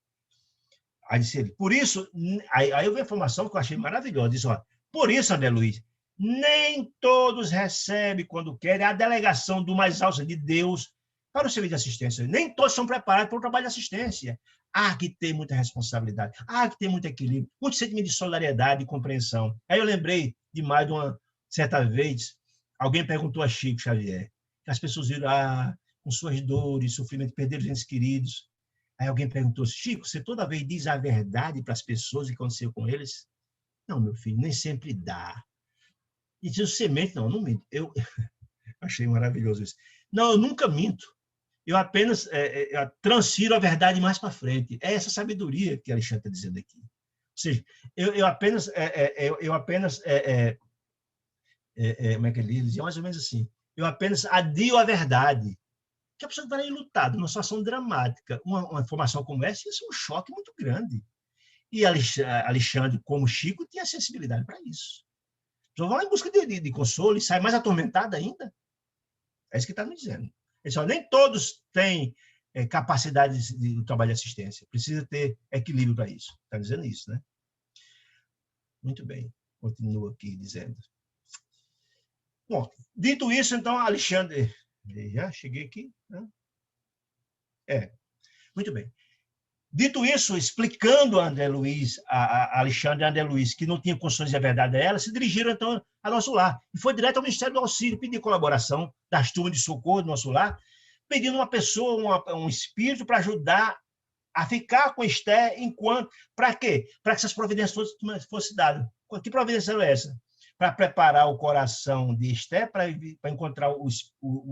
Aí disse ele, por isso, aí eu vi a informação que eu achei maravilhosa, disse, ó, por isso, André Luiz, nem todos recebem quando querem a delegação do mais alto de Deus para o serviço de assistência. Nem todos são preparados para o trabalho de assistência. Há que ter muita responsabilidade, há que ter muito equilíbrio, muito sentimento de solidariedade e compreensão. Aí eu lembrei de mais de uma certa vez, alguém perguntou a Chico Xavier, que as pessoas viram com suas dores, sofrimento, perderam entes queridos. Aí alguém perguntou, Chico, você toda vez diz a verdade para as pessoas o que aconteceu com eles? Não, meu filho, nem sempre dá. E diz, você mente? Não minto. Eu achei maravilhoso isso. Não, eu nunca minto. Eu apenas eu transfiro a verdade mais para frente. É essa sabedoria que Alexandre está dizendo aqui. Ou seja, eu apenas como é que ele dizia? Mais ou menos assim. Eu apenas adio a verdade. Que a pessoa vai lutar numa situação dramática. Uma informação como essa, isso é um choque muito grande. E Alexandre, como Chico, tinha sensibilidade para isso. Então, vai em busca de consolo e sai mais atormentado ainda. É isso que está me dizendo. Nem todos têm capacidade de trabalho de assistência. Precisa ter equilíbrio para isso. Está dizendo isso, né? Muito bem. Continua aqui dizendo. Bom, dito isso, então, Alexandre... Já cheguei aqui, né? É, muito bem. Dito isso, explicando a André Luiz, a Alexandre e a André Luiz, que não tinha condições de verdade a ela, se dirigiram, então, ao nosso lar. E foi direto ao Ministério do Auxílio, pedir colaboração das turmas de socorro do nosso lar, pedindo uma pessoa, um espírito para ajudar a ficar com Esther enquanto... Para quê? Para que essas providências fossem dadas. Que providência era essa? Para preparar o coração de Esther para encontrar o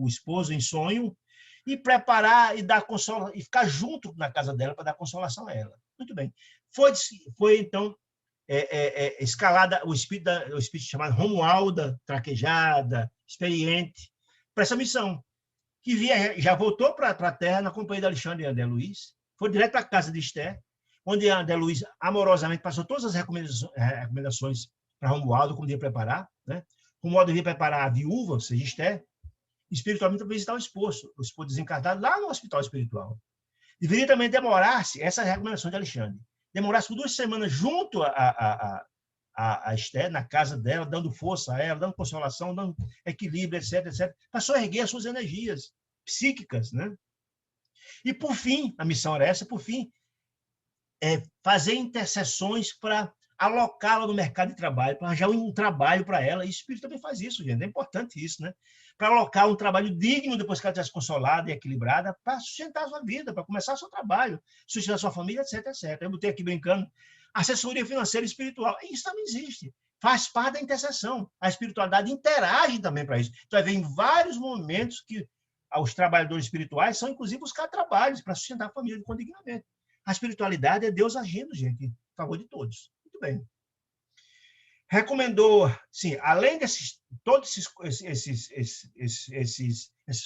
esposo em sonho, e preparar e dar consolação, e ficar junto na casa dela para dar consolação a ela. Muito bem. Foi então, escalada o espírito chamado Romualda, traquejada, experiente, para essa missão, que já voltou para a terra na companhia de Alexandre e André Luiz, foi direto para a casa de Esther, onde André Luiz amorosamente passou todas as recomendações para Romualdo, como devia preparar. Né? Romualdo devia preparar a viúva, ou seja, Esther, espiritualmente, para visitar o esposo desencarnado lá no hospital espiritual. Deveria também demorar-se, essa é a recomendação de Alexandre, demorar-se por 2 semanas junto a Esther, na casa dela, dando força a ela, dando consolação, dando equilíbrio, etc., etc., para só erguer as suas energias psíquicas. Né? E, por fim, a missão era essa, por fim, fazer intercessões para alocá-la no mercado de trabalho, para arranjar um trabalho para ela. E o Espírito também faz isso, gente. É importante isso, né? Para alocar um trabalho digno depois que ela estivesse consolada e equilibrada, para sustentar a sua vida, para começar o seu trabalho, sustentar a sua família, etc., etc. Eu botei aqui brincando, assessoria financeira e espiritual. Isso também existe. Faz parte da intercessão. A espiritualidade interage também para isso. Então, vai ver em vários momentos que os trabalhadores espirituais são, inclusive, buscar trabalhos para sustentar a família dignamente. A espiritualidade é Deus agindo, gente, em favor de todos. Muito bem. Recomendou, sim, além desses todos esses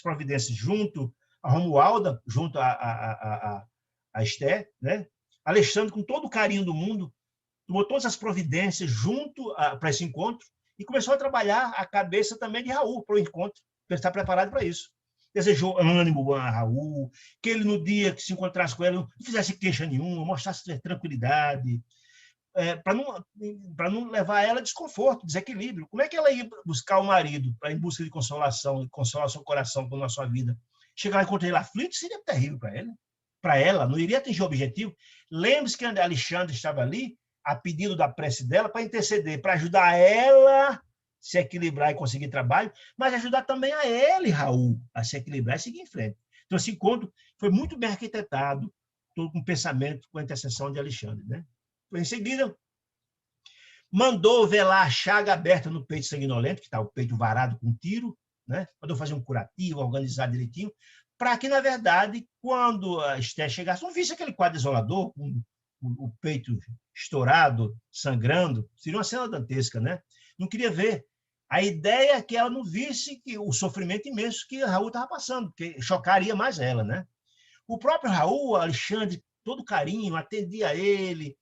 providências junto a Romualda, junto a Esther, né? Alexandre, com todo o carinho do mundo, tomou todas as providências junto para esse encontro e começou a trabalhar a cabeça também de Raul para o encontro, para ele estar preparado para isso. Desejou ânimo a Raul, que ele, no dia que se encontrasse com ela, não fizesse queixa nenhuma, mostrasse tranquilidade, para não levar ela a desconforto, desequilíbrio. Como é que ela ia buscar o marido para em busca de consolação, e consolar seu coração com a sua vida? Chegar lá e encontrar ele aflito seria terrível para ele. Para ela, não iria atingir o objetivo. Lembre-se que Alexandre estava ali, a pedido da prece dela, para interceder, para ajudar ela se equilibrar e conseguir trabalho, mas ajudar também a ele, Raul, a se equilibrar e seguir em frente. Então, esse encontro foi muito bem arquitetado, todo com pensamento, com a intercessão de Alexandre. Né? Em seguida, mandou velar a chaga aberta no peito sanguinolento, que está o peito varado com tiro, né? Mandou fazer um curativo, organizar direitinho, para que, na verdade, quando a Esther chegasse, não visse aquele quadro desolador, com o peito estourado, sangrando. Seria uma cena dantesca, né? Não queria ver. A ideia é que ela não visse o sofrimento imenso que Raul estava passando, porque chocaria mais ela, né? O próprio Raul, Alexandre, todo carinho, atendia a ele,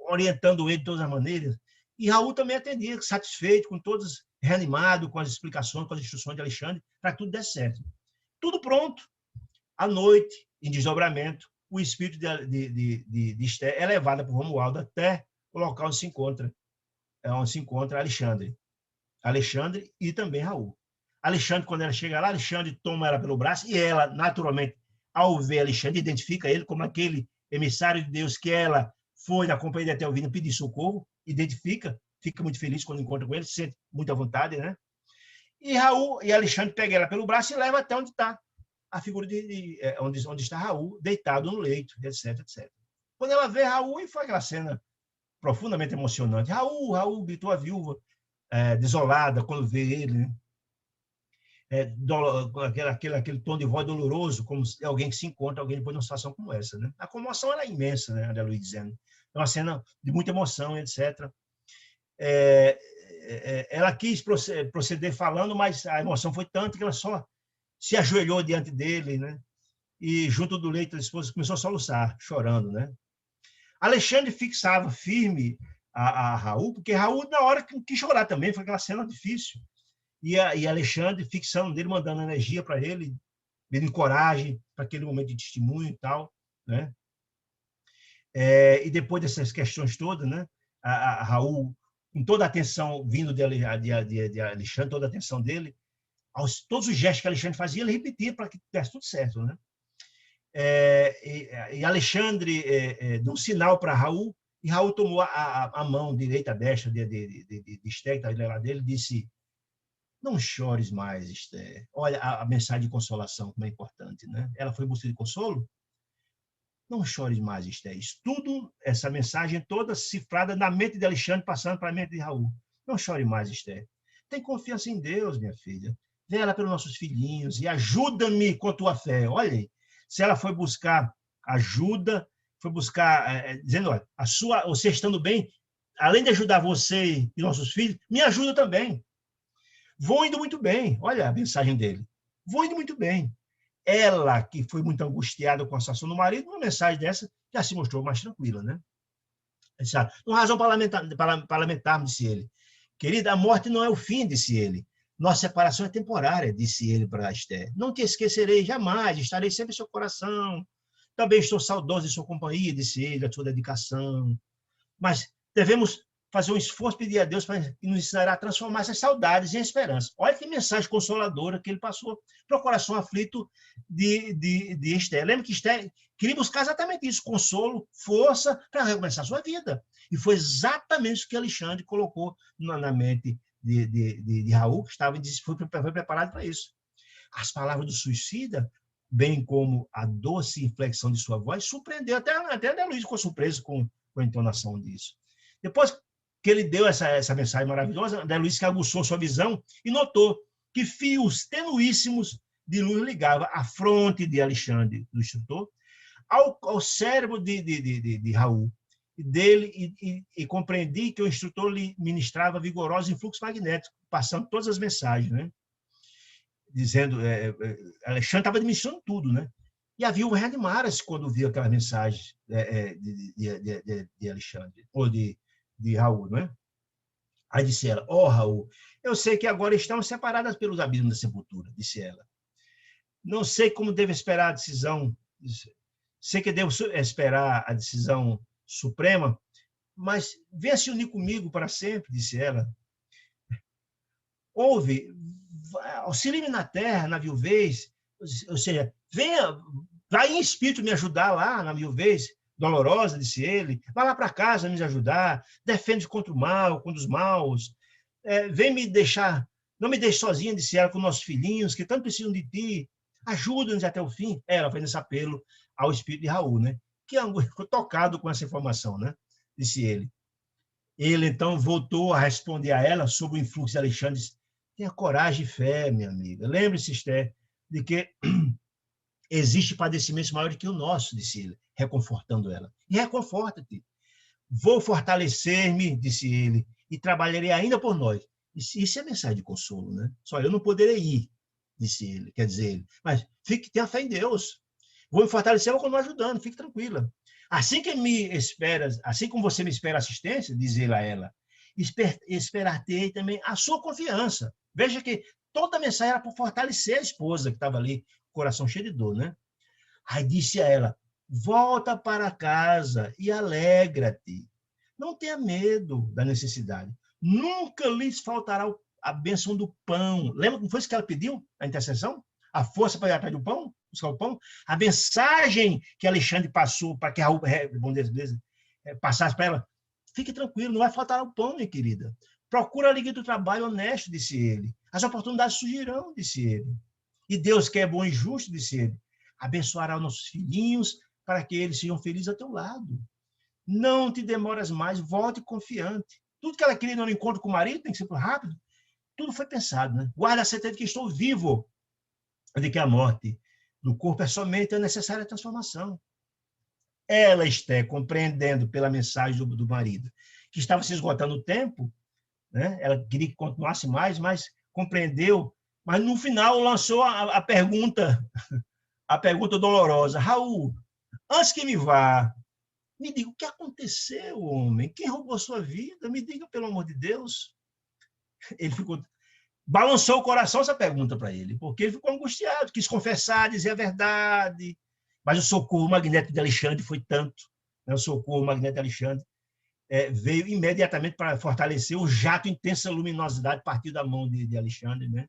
orientando ele de todas as maneiras. E Raul também atendia, satisfeito, com todos, reanimado com as explicações, com as instruções de Alexandre, para que tudo desse certo. Tudo pronto. À noite, em desdobramento, o espírito de Esther é levado por Romualdo até o local onde se encontra Alexandre. Alexandre e também Raul. Alexandre, quando ela chega lá, Alexandre toma ela pelo braço e ela, naturalmente, ao ver Alexandre, identifica ele como aquele emissário de Deus que ela foi na companhia de Etelvina pedir socorro, identifica, fica muito feliz quando encontra com ele, se sente muito à vontade, né? E Raul e Alexandre pegam ela pelo braço e leva até onde está a figura onde está Raul, deitado no leito, etc, etc. Quando ela vê Raul, e foi aquela cena profundamente emocionante. Raul, gritou a viúva, desolada, quando vê ele, né? Aquele tom de voz doloroso, como alguém que se encontra, alguém depois de uma situação como essa. Né? A comoção era imensa, né, André Luiz dizendo. É uma cena de muita emoção, etc. Ela quis proceder falando, mas a emoção foi tanta que ela só se ajoelhou diante dele, né? E junto do leito da esposa começou a soluçar, chorando. Né? Alexandre fixava firme a Raul, porque Raul, na hora, quis chorar também, foi aquela cena difícil. E Alexandre fixando dele, mandando energia para ele, dando coragem para aquele momento de testemunho e tal. Né? E depois dessas questões todas, né? a Raul, com toda a atenção vindo de Alexandre, toda a atenção dele, todos os gestos que Alexandre fazia, ele repetia para que desse tudo certo, né? E Alexandre deu um sinal para Raul, e Raul tomou a mão direita, a destra de Esther, que estava lá dele, e disse: não chores mais, Esther. Olha a mensagem de consolação, como é importante, né? Ela foi em busca de consolo. Não chores mais, Esther. Tudo, essa mensagem toda cifrada na mente de Alexandre, passando para a mente de Raul. Não chore mais, Esther. Tem confiança em Deus, minha filha. Vela pelos nossos filhinhos e ajuda-me com a tua fé. Olha aí, se ela foi buscar ajuda, foi buscar, dizendo, olha, você estando bem, além de ajudar você e nossos filhos, me ajuda também. Vou indo muito bem. Olha a mensagem dele. Vou indo muito bem. Ela, que foi muito angustiada com a situação do marido, uma mensagem dessa já se mostrou mais tranquila, né? Uma razão parlamentar, disse ele. Querida, a morte não é o fim, disse ele. Nossa separação é temporária, disse ele para Esther. Não te esquecerei jamais, estarei sempre em seu coração. Também estou saudoso de sua companhia, disse ele, da sua dedicação. Mas devemos fazer um esforço, pedir a Deus para nos ensinar a transformar essas saudades em esperança. Olha que mensagem consoladora que ele passou para o coração aflito de Esther. Lembra que Esther queria buscar exatamente isso, consolo, força para recomeçar a sua vida. E foi exatamente isso que Alexandre colocou na mente de Raul, que foi preparado para isso. As palavras do suicida, bem como a doce inflexão de sua voz, surpreendeu até a Luiz ficou surpreso com a entonação disso. Depois que ele deu essa mensagem maravilhosa, André Luiz que aguçou sua visão e notou que fios tenuíssimos de luz ligavam a fronte de Alexandre, do instrutor, ao cérebro de Raul, e compreendi que o instrutor lhe ministrava vigoroso influxo magnético, passando todas as mensagens, né? Dizendo, Alexandre estava administrando tudo, né? E a viúva reanimara-se quando viu aquela mensagem de Alexandre, ou de Raul, não é? Aí disse ela: Raul, eu sei que agora estamos separadas pelos abismos da sepultura, disse ela. Não sei como devo esperar a decisão, sei que devo esperar a decisão suprema, mas venha se unir comigo para sempre, disse ela. Auxilie-me na terra, na viuvez, ou seja, venha, vai em espírito me ajudar lá na viuvez dolorosa, disse ele, vai lá para casa me ajudar, defende contra o mal, contra os maus, vem me deixar, não me deixe sozinha, disse ela, com nossos filhinhos, que tanto precisam de ti, ajuda-nos até o fim. Ela fez esse apelo ao espírito de Raul, né? Que ficou tocado com essa informação, né? Disse ele. Ele, então, voltou a responder a ela sob o influxo de Alexandre. Tenha coragem e fé, minha amiga. Lembre-se, Esther, de que existe padecimentos maiores que o nosso, disse ele, reconfortando ela. E reconforta-te. Vou fortalecer-me, disse ele, e trabalharei ainda por nós. Isso é mensagem de consolo, né? Só eu não poderei ir, disse ele, quer dizer ele. Mas tenha fé em Deus. Vou me fortalecer, vou continuar ajudando, fique tranquila. Assim como você me espera assistência, diz ele a ela, esperar-te também a sua confiança. Veja que toda a mensagem era para fortalecer a esposa que estava ali, coração cheio de dor, né? Aí disse a ela: volta para casa e alegra-te. Não tenha medo da necessidade. Nunca lhes faltará a bênção do pão. Lembra como foi isso que ela pediu, a intercessão? A força para ir atrás do pão? Buscar o pão? A mensagem que Alexandre passou para que Raul passasse para ela: fique tranquilo, não vai faltar o pão, minha querida. Procura a alegria do trabalho honesto, disse ele. As oportunidades surgirão, disse ele. E Deus, que é bom e justo, disse ele, abençoará os nossos filhinhos para que eles sejam felizes ao teu lado. Não te demoras mais, volte confiante. Tudo que ela queria no encontro com o marido tem que ser rápido. Tudo foi pensado, né? Guarda a certeza de que estou vivo, de que a morte do corpo é somente a necessária transformação. Ela, Esther, compreendendo pela mensagem do marido que estava se esgotando o tempo, né? Ela queria que continuasse mais, mas compreendeu, mas no final lançou a pergunta dolorosa: Raul, antes que me vá, me diga o que aconteceu, homem? Quem roubou sua vida? Me diga, pelo amor de Deus. Ele balançou o coração essa pergunta para ele, porque ele ficou angustiado, quis confessar, dizer a verdade, mas o socorro magnético de Alexandre foi tanto, né? O socorro magnético de Alexandre veio imediatamente para fortalecer o jato intensa luminosidade partiu da mão de Alexandre, né?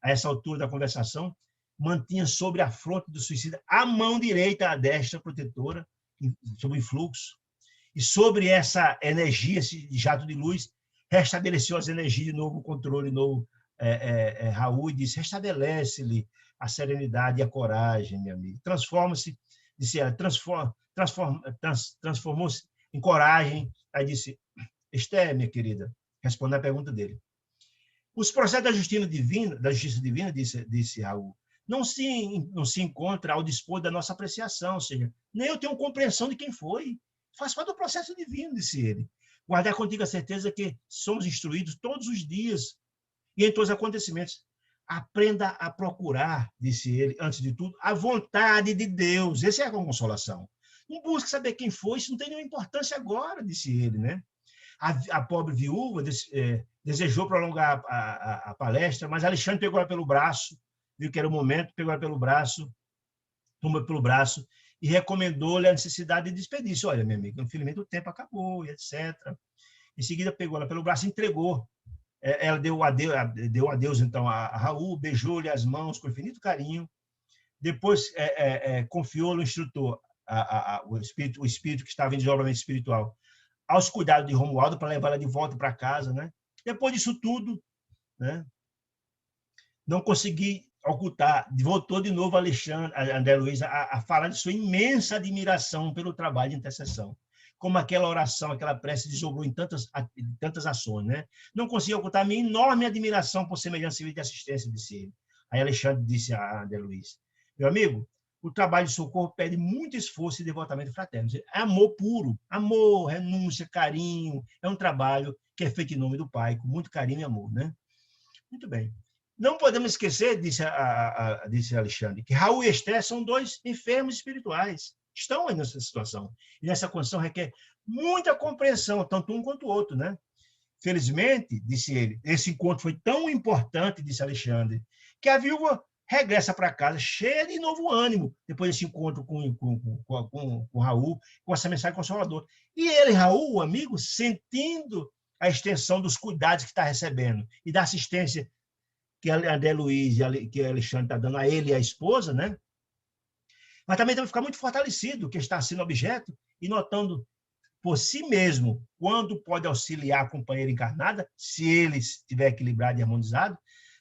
a essa altura da conversação, mantinha sobre a fronte do suicida a mão direita, a destra protetora, sobre o influxo, e sobre essa energia, esse jato de luz, restabeleceu as energias de novo, o controle de novo. Raul disse, restabelece-lhe a serenidade e a coragem, meu amigo. Transforma-se, disse ela, transformou-se em coragem. Aí disse, Esther, minha querida, respondendo a pergunta dele. Os processos da justiça divina, disse Raul, não se encontra ao dispor da nossa apreciação, ou seja, nem eu tenho compreensão de quem foi. Faz parte do processo divino, disse ele. Guardar contigo a certeza que somos instruídos todos os dias e em todos os acontecimentos. Aprenda a procurar, disse ele, antes de tudo, a vontade de Deus. Essa é a consolação. Não busque saber quem foi, isso não tem nenhuma importância agora, disse ele, né? A pobre viúva desejou prolongar a palestra, mas Alexandre pegou ela pelo braço, viu que era o momento, pegou ela pelo braço, tomou pelo braço e recomendou-lhe a necessidade de despedir-se. Olha, minha amiga, infelizmente o tempo acabou, etc. Em seguida, pegou ela pelo braço e entregou. Ela deu adeus, então, a Raul, beijou-lhe as mãos com infinito carinho. Depois, confiou no instrutor, o espírito que estava em desdobramento espiritual, aos cuidados de Romualdo para levá-la de volta para casa, né? Depois disso tudo, né? Não consegui ocultar, voltou de novo André Luiz a falar de sua imensa admiração pelo trabalho de intercessão. Como aquela oração, aquela prece desdobrou em tantas ações, né? Não consegui ocultar a minha enorme admiração por semelhante serviço de assistência, disse ele. Aí Alexandre disse a André Luiz, meu amigo, o trabalho de socorro pede muito esforço e devotamento fraterno. É amor puro, amor, renúncia, carinho. É um trabalho que é feito em nome do Pai, com muito carinho e amor, né? Muito bem. Não podemos esquecer, disse Alexandre, que Raul e Esther são dois enfermos espirituais. Estão aí nessa situação. E nessa condição requer muita compreensão, tanto um quanto o outro, né? Felizmente, disse ele, esse encontro foi tão importante, disse Alexandre, que a viúva regressa para casa cheia de novo ânimo, depois desse encontro com Raul, com essa mensagem consoladora. E ele, Raul, o amigo, sentindo a extensão dos cuidados que está recebendo e da assistência que André Luiz e que Alexandre está dando a ele e à esposa, né? Mas também deve ficar muito fortalecido, que está sendo objeto, e notando por si mesmo quando pode auxiliar a companheira encarnada, se ele estiver equilibrado e harmonizado,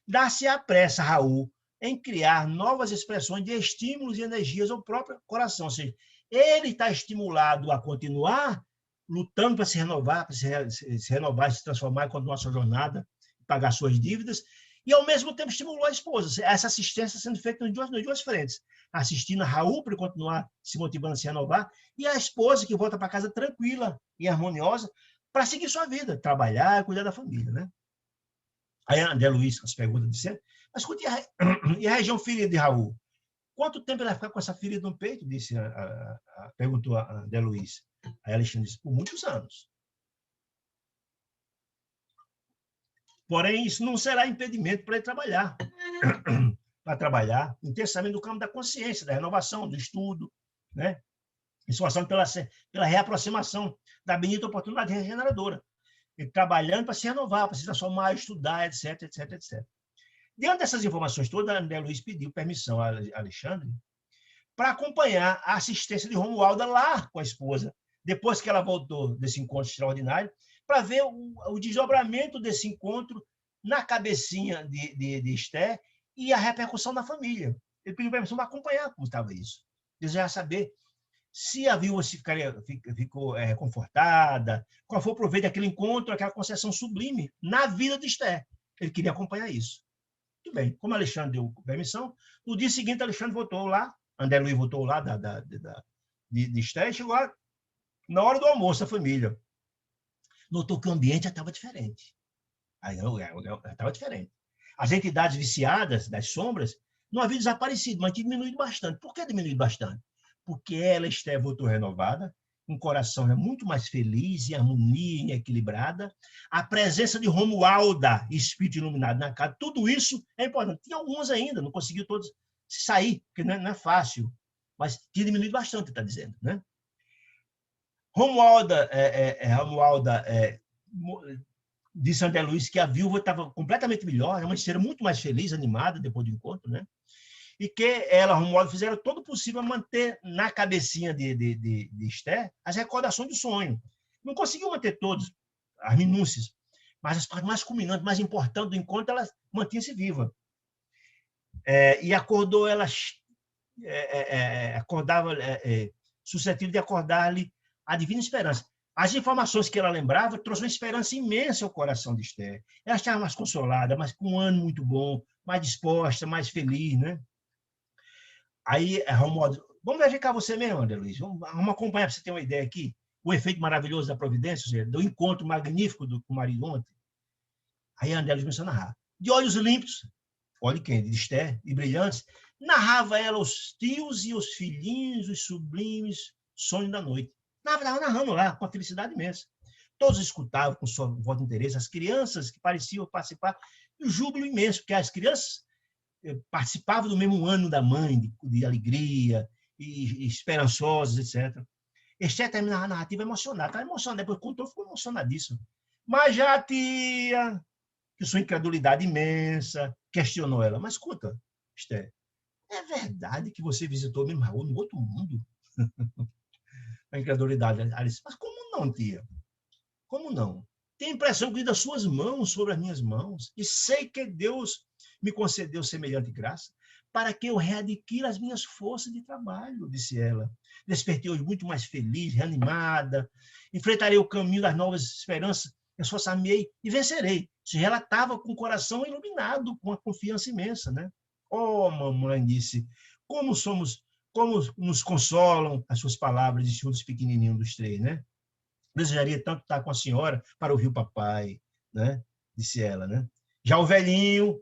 dá-se a pressa, Raul, em criar novas expressões de estímulos e energias ao próprio coração. Ou seja, ele está estimulado a continuar lutando para se renovar, se transformar e continuar sua jornada, pagar suas dívidas, e, ao mesmo tempo, estimulou a esposa. Essa assistência sendo feita nas duas frentes. Assistindo a Raul para continuar se motivando a se renovar, e a esposa que volta para casa tranquila e harmoniosa para seguir sua vida, trabalhar e cuidar da família, né? Aí André Luiz, as perguntas dizendo, mas e a região ferida de Raul? Quanto tempo ele vai ficar com essa ferida no peito? Perguntou a André Luiz. Aí Alexandre disse, por muitos anos. Porém, isso não será impedimento para ele trabalhar. Para trabalhar intensamente no campo da consciência, da renovação, do estudo, né? Esforçando pela reaproximação da bendita oportunidade regeneradora. E trabalhando para se renovar, para se transformar, estudar, etc, etc, etc. Diante dessas informações todas, André Luiz pediu permissão a Alexandre para acompanhar a assistência de Romualda lá com a esposa, depois que ela voltou desse encontro extraordinário, para ver o desdobramento desse encontro na cabecinha de Esther e a repercussão na família. Ele pediu permissão para acompanhar como estava isso. Desejar saber se a viúva ficou reconfortada, qual foi o proveito daquele encontro, aquela concessão sublime na vida de Esther. Ele queria acompanhar isso. Muito bem, como Alexandre deu permissão, no dia seguinte Alexandre voltou lá, André Luiz voltou lá de Esther e chegou lá na hora do almoço, a família. Notou que o ambiente já estava diferente. Estava diferente. As entidades viciadas das sombras não haviam desaparecido, mas tinham diminuído bastante. Por que diminuído bastante? Porque ela, Esther, voltou renovada, um coração muito mais feliz, em harmonia, em equilibrada. A presença de Romualda, espírito iluminado na casa, tudo isso é importante. Tinha alguns ainda, não conseguiu todos sair, porque não é fácil, mas tinha diminuído bastante, está dizendo, né? Romualda disse André Luiz que a viúva estava completamente melhor, uma esteira muito mais feliz, animada depois do encontro, né? E que ela, Romualdo, fizeram todo o possível a manter na cabecinha de Esther as recordações do sonho. Não conseguiu manter todas as minúcias, mas as partes mais culminantes, mais importantes do encontro, ela mantinha-se viva. E acordou ela, acordava, suscetível de acordar-lhe a divina esperança. As informações que ela lembrava trouxeram uma esperança imensa ao coração de Esther. Ela estava mais consolada, mas com um ânimo muito bom, mais disposta, mais feliz, né? Aí, Romualdo, vamos verificar você mesmo, André Luiz. Vamos acompanhar para você ter uma ideia aqui. O efeito maravilhoso da providência, ou seja, do encontro magnífico com o marido ontem. Aí André Luiz começou a narrar. De olhos limpos, olhe quem, de Esther, e brilhantes, narrava ela os tios e os filhinhos, os sublimes sonhos da noite. Estava narrando lá, com uma felicidade imensa. Todos escutavam com sua voz de interesse, as crianças que pareciam participar, e o júbilo imenso, porque as crianças participavam do mesmo ânimo da mãe, de alegria, e esperançosas, etc. Esther terminava a narrativa emocionada, estava emocionada, depois contou, ficou emocionadíssimo. Mas já a tia, que sua incredulidade imensa, questionou ela. Mas escuta, Esther, é verdade que você visitou mesmo Raul no outro mundo? A incredulidade. Alice, mas como não, tia? Como não? Tenho a impressão que vi das suas mãos sobre as minhas mãos, e sei que Deus me concedeu semelhante graça para que eu readquira as minhas forças de trabalho, disse ela. Despertei hoje muito mais feliz, reanimada, enfrentarei o caminho das novas esperanças, esforçar-me e vencerei. Se relatava com o coração iluminado, com uma confiança imensa, né? Oh, mamãe, disse, como nos consolam as suas palavras, disse um dos pequenininhos dos três, né? Desejaria tanto estar com a senhora para ouvir o papai, né? Disse ela, né? Já o velhinho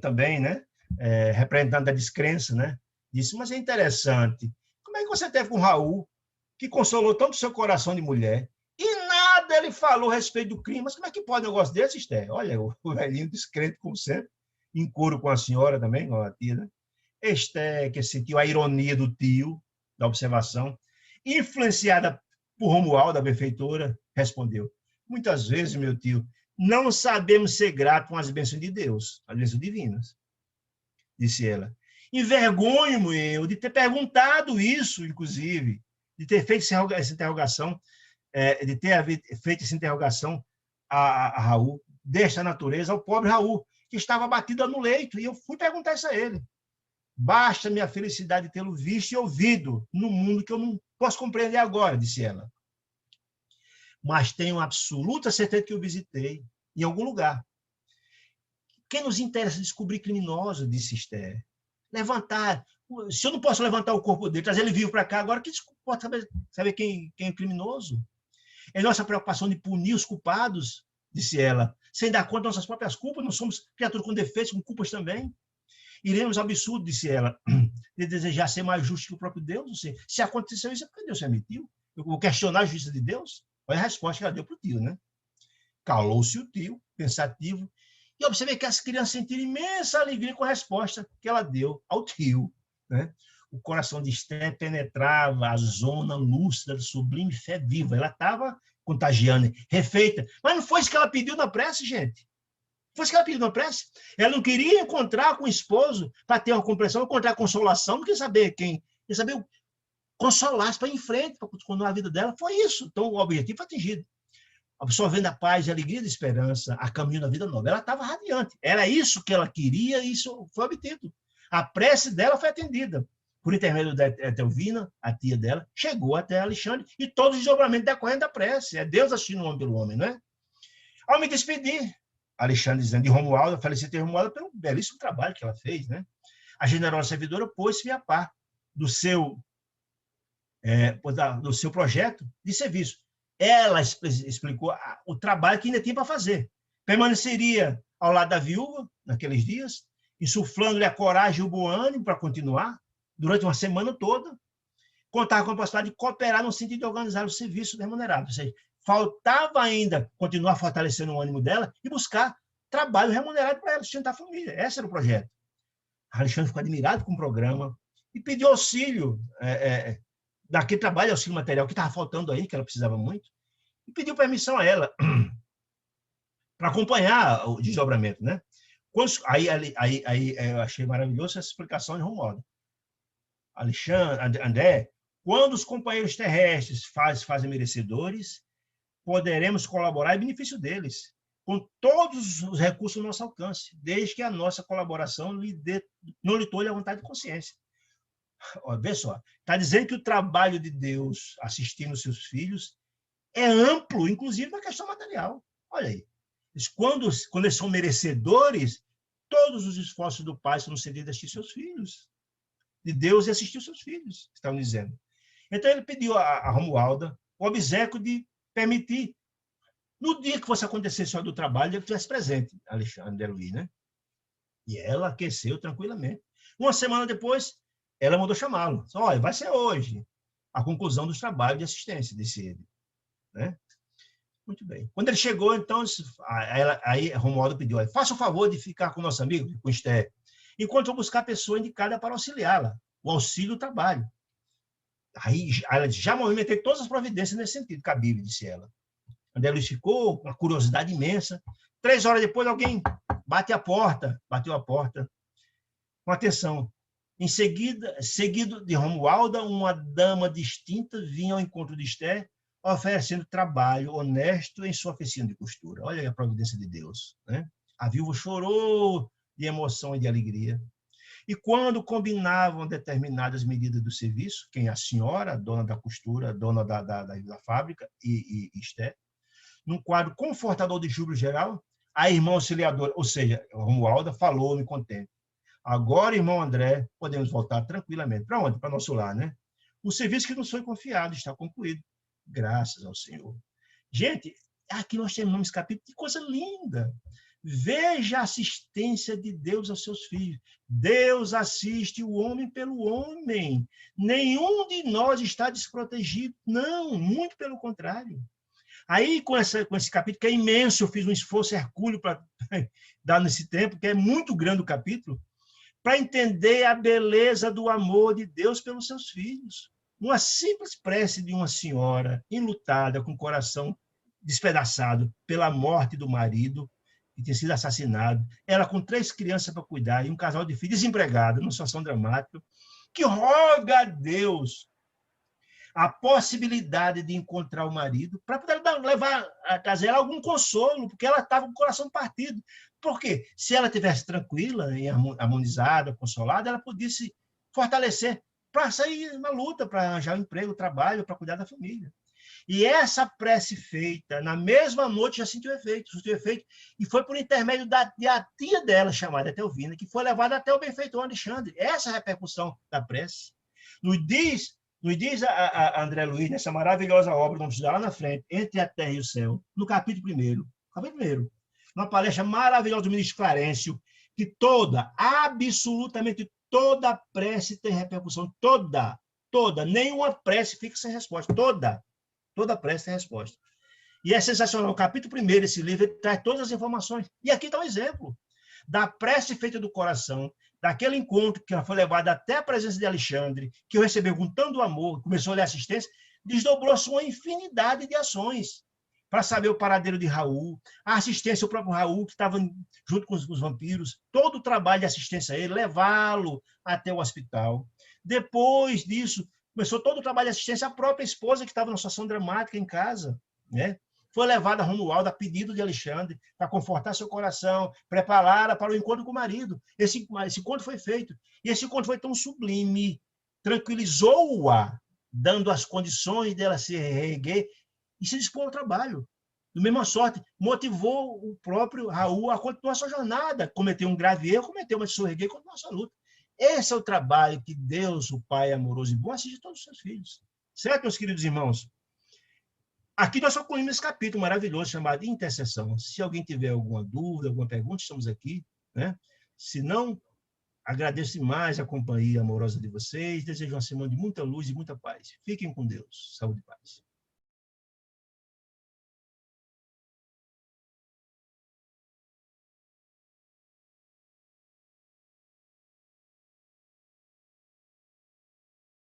também, né? Representante da descrença, né? Disse, mas é interessante, como é que você teve com o Raul, que consolou tanto o seu coração de mulher, e nada ele falou a respeito do crime, mas como é que pode um negócio desse, Esther? Olha, o velhinho descrente, como sempre, em coro com a senhora também, com a tia, né? Esther, que sentiu a ironia do tio, da observação, influenciada por Romualdo, a benfeitora, respondeu, muitas vezes, meu tio, não sabemos ser gratos com as bênçãos de Deus, as bênçãos divinas, disse ela. Envergonho-me eu de ter perguntado isso, inclusive, de ter feito essa interrogação, de ter feito essa interrogação a Raul, desta natureza, ao pobre Raul, que estava batido no leito, e eu fui perguntar isso a ele. Basta minha felicidade de tê-lo visto e ouvido no mundo que eu não posso compreender agora, disse ela. Mas tenho absoluta certeza que eu visitei em algum lugar. Quem nos interessa descobrir criminoso, disse Esther. Levantar. Se eu não posso levantar o corpo dele, trazer ele vivo para cá agora, que pode saber quem é o criminoso? É nossa preocupação de punir os culpados, disse ela, sem dar conta das nossas próprias culpas, nós somos criaturas com defeitos, com culpas também. Iremos ao absurdo, disse ela, de desejar ser mais justo que o próprio Deus. Não sei. Se aconteceu isso, é porque Deus se admitiu. Eu vou questionar a justiça de Deus? Olha a resposta que ela deu para o tio, né? Calou-se o tio, pensativo, e observei que as crianças sentiram imensa alegria com a resposta que ela deu ao tio, né? O coração de Esther penetrava a zona lúcida, sublime fé viva. Ela estava contagiando, refeita. Mas não foi isso que ela pediu na prece, gente. Foi isso que ela pediu na prece. Ela não queria encontrar com o esposo para ter uma compreensão, encontrar consolação, não queria saber quem. Queria saber consolar-se para ir em frente, para continuar a vida dela. Foi isso. Então, o objetivo foi atingido. Absorvendo a paz, a alegria e a esperança, a caminho da vida nova. Ela estava radiante. Era isso que ela queria e isso foi obtido. A prece dela foi atendida. Por intermédio da Etelvina, a tia dela, chegou até Alexandre e todos os desdobramentos decorrendo da prece. É Deus assistindo o homem pelo homem, não é? Ao me despedir, Alexandre dizendo de Romualdo, eu felicitei Romualdo pelo belíssimo trabalho que ela fez, né? A generosa servidora pôs-se a par do seu projeto de serviço. Ela explicou o trabalho que ainda tinha para fazer. Permaneceria ao lado da viúva naqueles dias, insuflando-lhe a coragem e o bom ânimo para continuar durante uma semana toda. Contava com a possibilidade de cooperar no sentido de organizar o serviço remunerado. Ou seja, faltava ainda continuar fortalecendo o ânimo dela e buscar trabalho remunerado para ela sustentar a família. Esse era o projeto. A Alexandre ficou admirado com o programa e pediu auxílio daquele trabalho, auxílio material que estava faltando aí, que ela precisava muito, e pediu permissão a ela para acompanhar o desdobramento, né? Aí eu achei maravilhoso essa explicação de Romualdo. Alexandre, André, quando os companheiros terrestres fazem merecedores, poderemos colaborar em benefício deles, com todos os recursos ao nosso alcance, desde que a nossa colaboração não lhe tolhe a vontade de consciência. Vê só, está dizendo que o trabalho de Deus assistindo seus filhos é amplo, inclusive na questão material. Olha aí. Quando eles são merecedores, todos os esforços do pai são no sentido de assistir seus filhos. De Deus e assistir seus filhos, estão dizendo. Então, ele pediu a Romualda o obséquio de permitir, no dia que fosse acontecer a história do trabalho, ele estivesse presente, Alexandre Luiz, né? E ela aqueceu tranquilamente. Uma semana depois, ela mandou chamá-lo. Olha, vai ser hoje a conclusão dos trabalhos de assistência, disse ele. Né? Muito bem. Quando ele chegou, então, aí Romualdo pediu, olha, faça o favor de ficar com o nosso amigo, com Esther, enquanto eu buscar a pessoa indicada para auxiliá-la, o auxílio do trabalho. Aí ela já movimentei todas as providências nesse sentido, cabível, disse ela. André Luiz ficou com uma curiosidade imensa. 3 horas depois, alguém bateu a porta, com atenção. Em seguida, seguido de Romualda, uma dama distinta vinha ao encontro de Esther, oferecendo trabalho honesto em sua oficina de costura. Olha aí a providência de Deus. Né? A viúva chorou de emoção e de alegria. E quando combinavam determinadas medidas do serviço, quem? A senhora, a dona da costura, a dona da fábrica e Esther, num quadro confortador de júbilo geral, a irmã auxiliadora, ou seja, Romualda, falou-me contente. Agora, irmão André, podemos voltar tranquilamente. Para onde? Para nosso lar, né? O serviço que nos foi confiado está concluído. Graças ao Senhor. Gente, aqui nós terminamos esse capítulo. Que coisa linda! Veja a assistência de Deus aos seus filhos. Deus assiste o homem pelo homem. Nenhum de nós está desprotegido. Não, muito pelo contrário. Aí, com esse capítulo, que é imenso, eu fiz um esforço hercúleo para dar nesse tempo, que é muito grande o capítulo, para entender a beleza do amor de Deus pelos seus filhos. Uma simples prece de uma senhora enlutada, com o coração despedaçado pela morte do marido, que tinha sido assassinado, ela com 3 crianças para cuidar e um casal de filhos desempregado, numa situação dramática, que roga a Deus a possibilidade de encontrar o marido para poder levar a trazer ela algum consolo, porque ela estava com o coração partido. Por quê? Se ela estivesse tranquila, harmonizada, consolada, ela podia se fortalecer para sair na luta, para arranjar um emprego, trabalho, para cuidar da família. E essa prece feita, na mesma noite, já sentiu efeito, e foi por intermédio da tia dela, chamada Etelvina, que foi levada até o benfeitor Alexandre. Essa é a repercussão da prece. Nos diz a André Luiz, nessa maravilhosa obra, vamos estudar lá na frente, Entre a Terra e o Céu, no capítulo 1, uma palestra maravilhosa do ministro Clarencio, que absolutamente toda prece tem repercussão, toda, nenhuma prece fica sem resposta, toda prece tem resposta. E é sensacional, o capítulo 1 desse livro, ele traz todas as informações. E aqui está um exemplo da prece feita do coração, daquele encontro que foi levado até a presença de Alexandre, que eu recebeu com tanto amor, começou a ler assistência, desdobrou-se uma infinidade de ações para saber o paradeiro de Raul, a assistência ao próprio Raul, que estava junto com os vampiros, todo o trabalho de assistência a ele, levá-lo até o hospital. Depois disso, começou todo o trabalho de assistência à própria esposa, que estava numa situação dramática em casa, né? Foi levada a Romualdo a pedido de Alexandre para confortar seu coração, prepará-la para o encontro com o marido. Esse encontro foi feito. E esse encontro foi tão sublime, tranquilizou-a, dando as condições dela se reerguer e se dispor ao trabalho. Do mesma sorte, motivou o próprio Raul a continuar sua jornada. Cometeu um grave erro, mas se reerguer e continuar sua luta. Esse é o trabalho que Deus, o Pai amoroso e bom, assiste a todos os seus filhos. Certo, meus queridos irmãos? Aqui nós concluímos esse capítulo maravilhoso chamado Intercessão. Se alguém tiver alguma dúvida, alguma pergunta, estamos aqui. Né? Se não, agradeço demais a companhia amorosa de vocês. Desejo uma semana de muita luz e muita paz. Fiquem com Deus. Saúde e paz.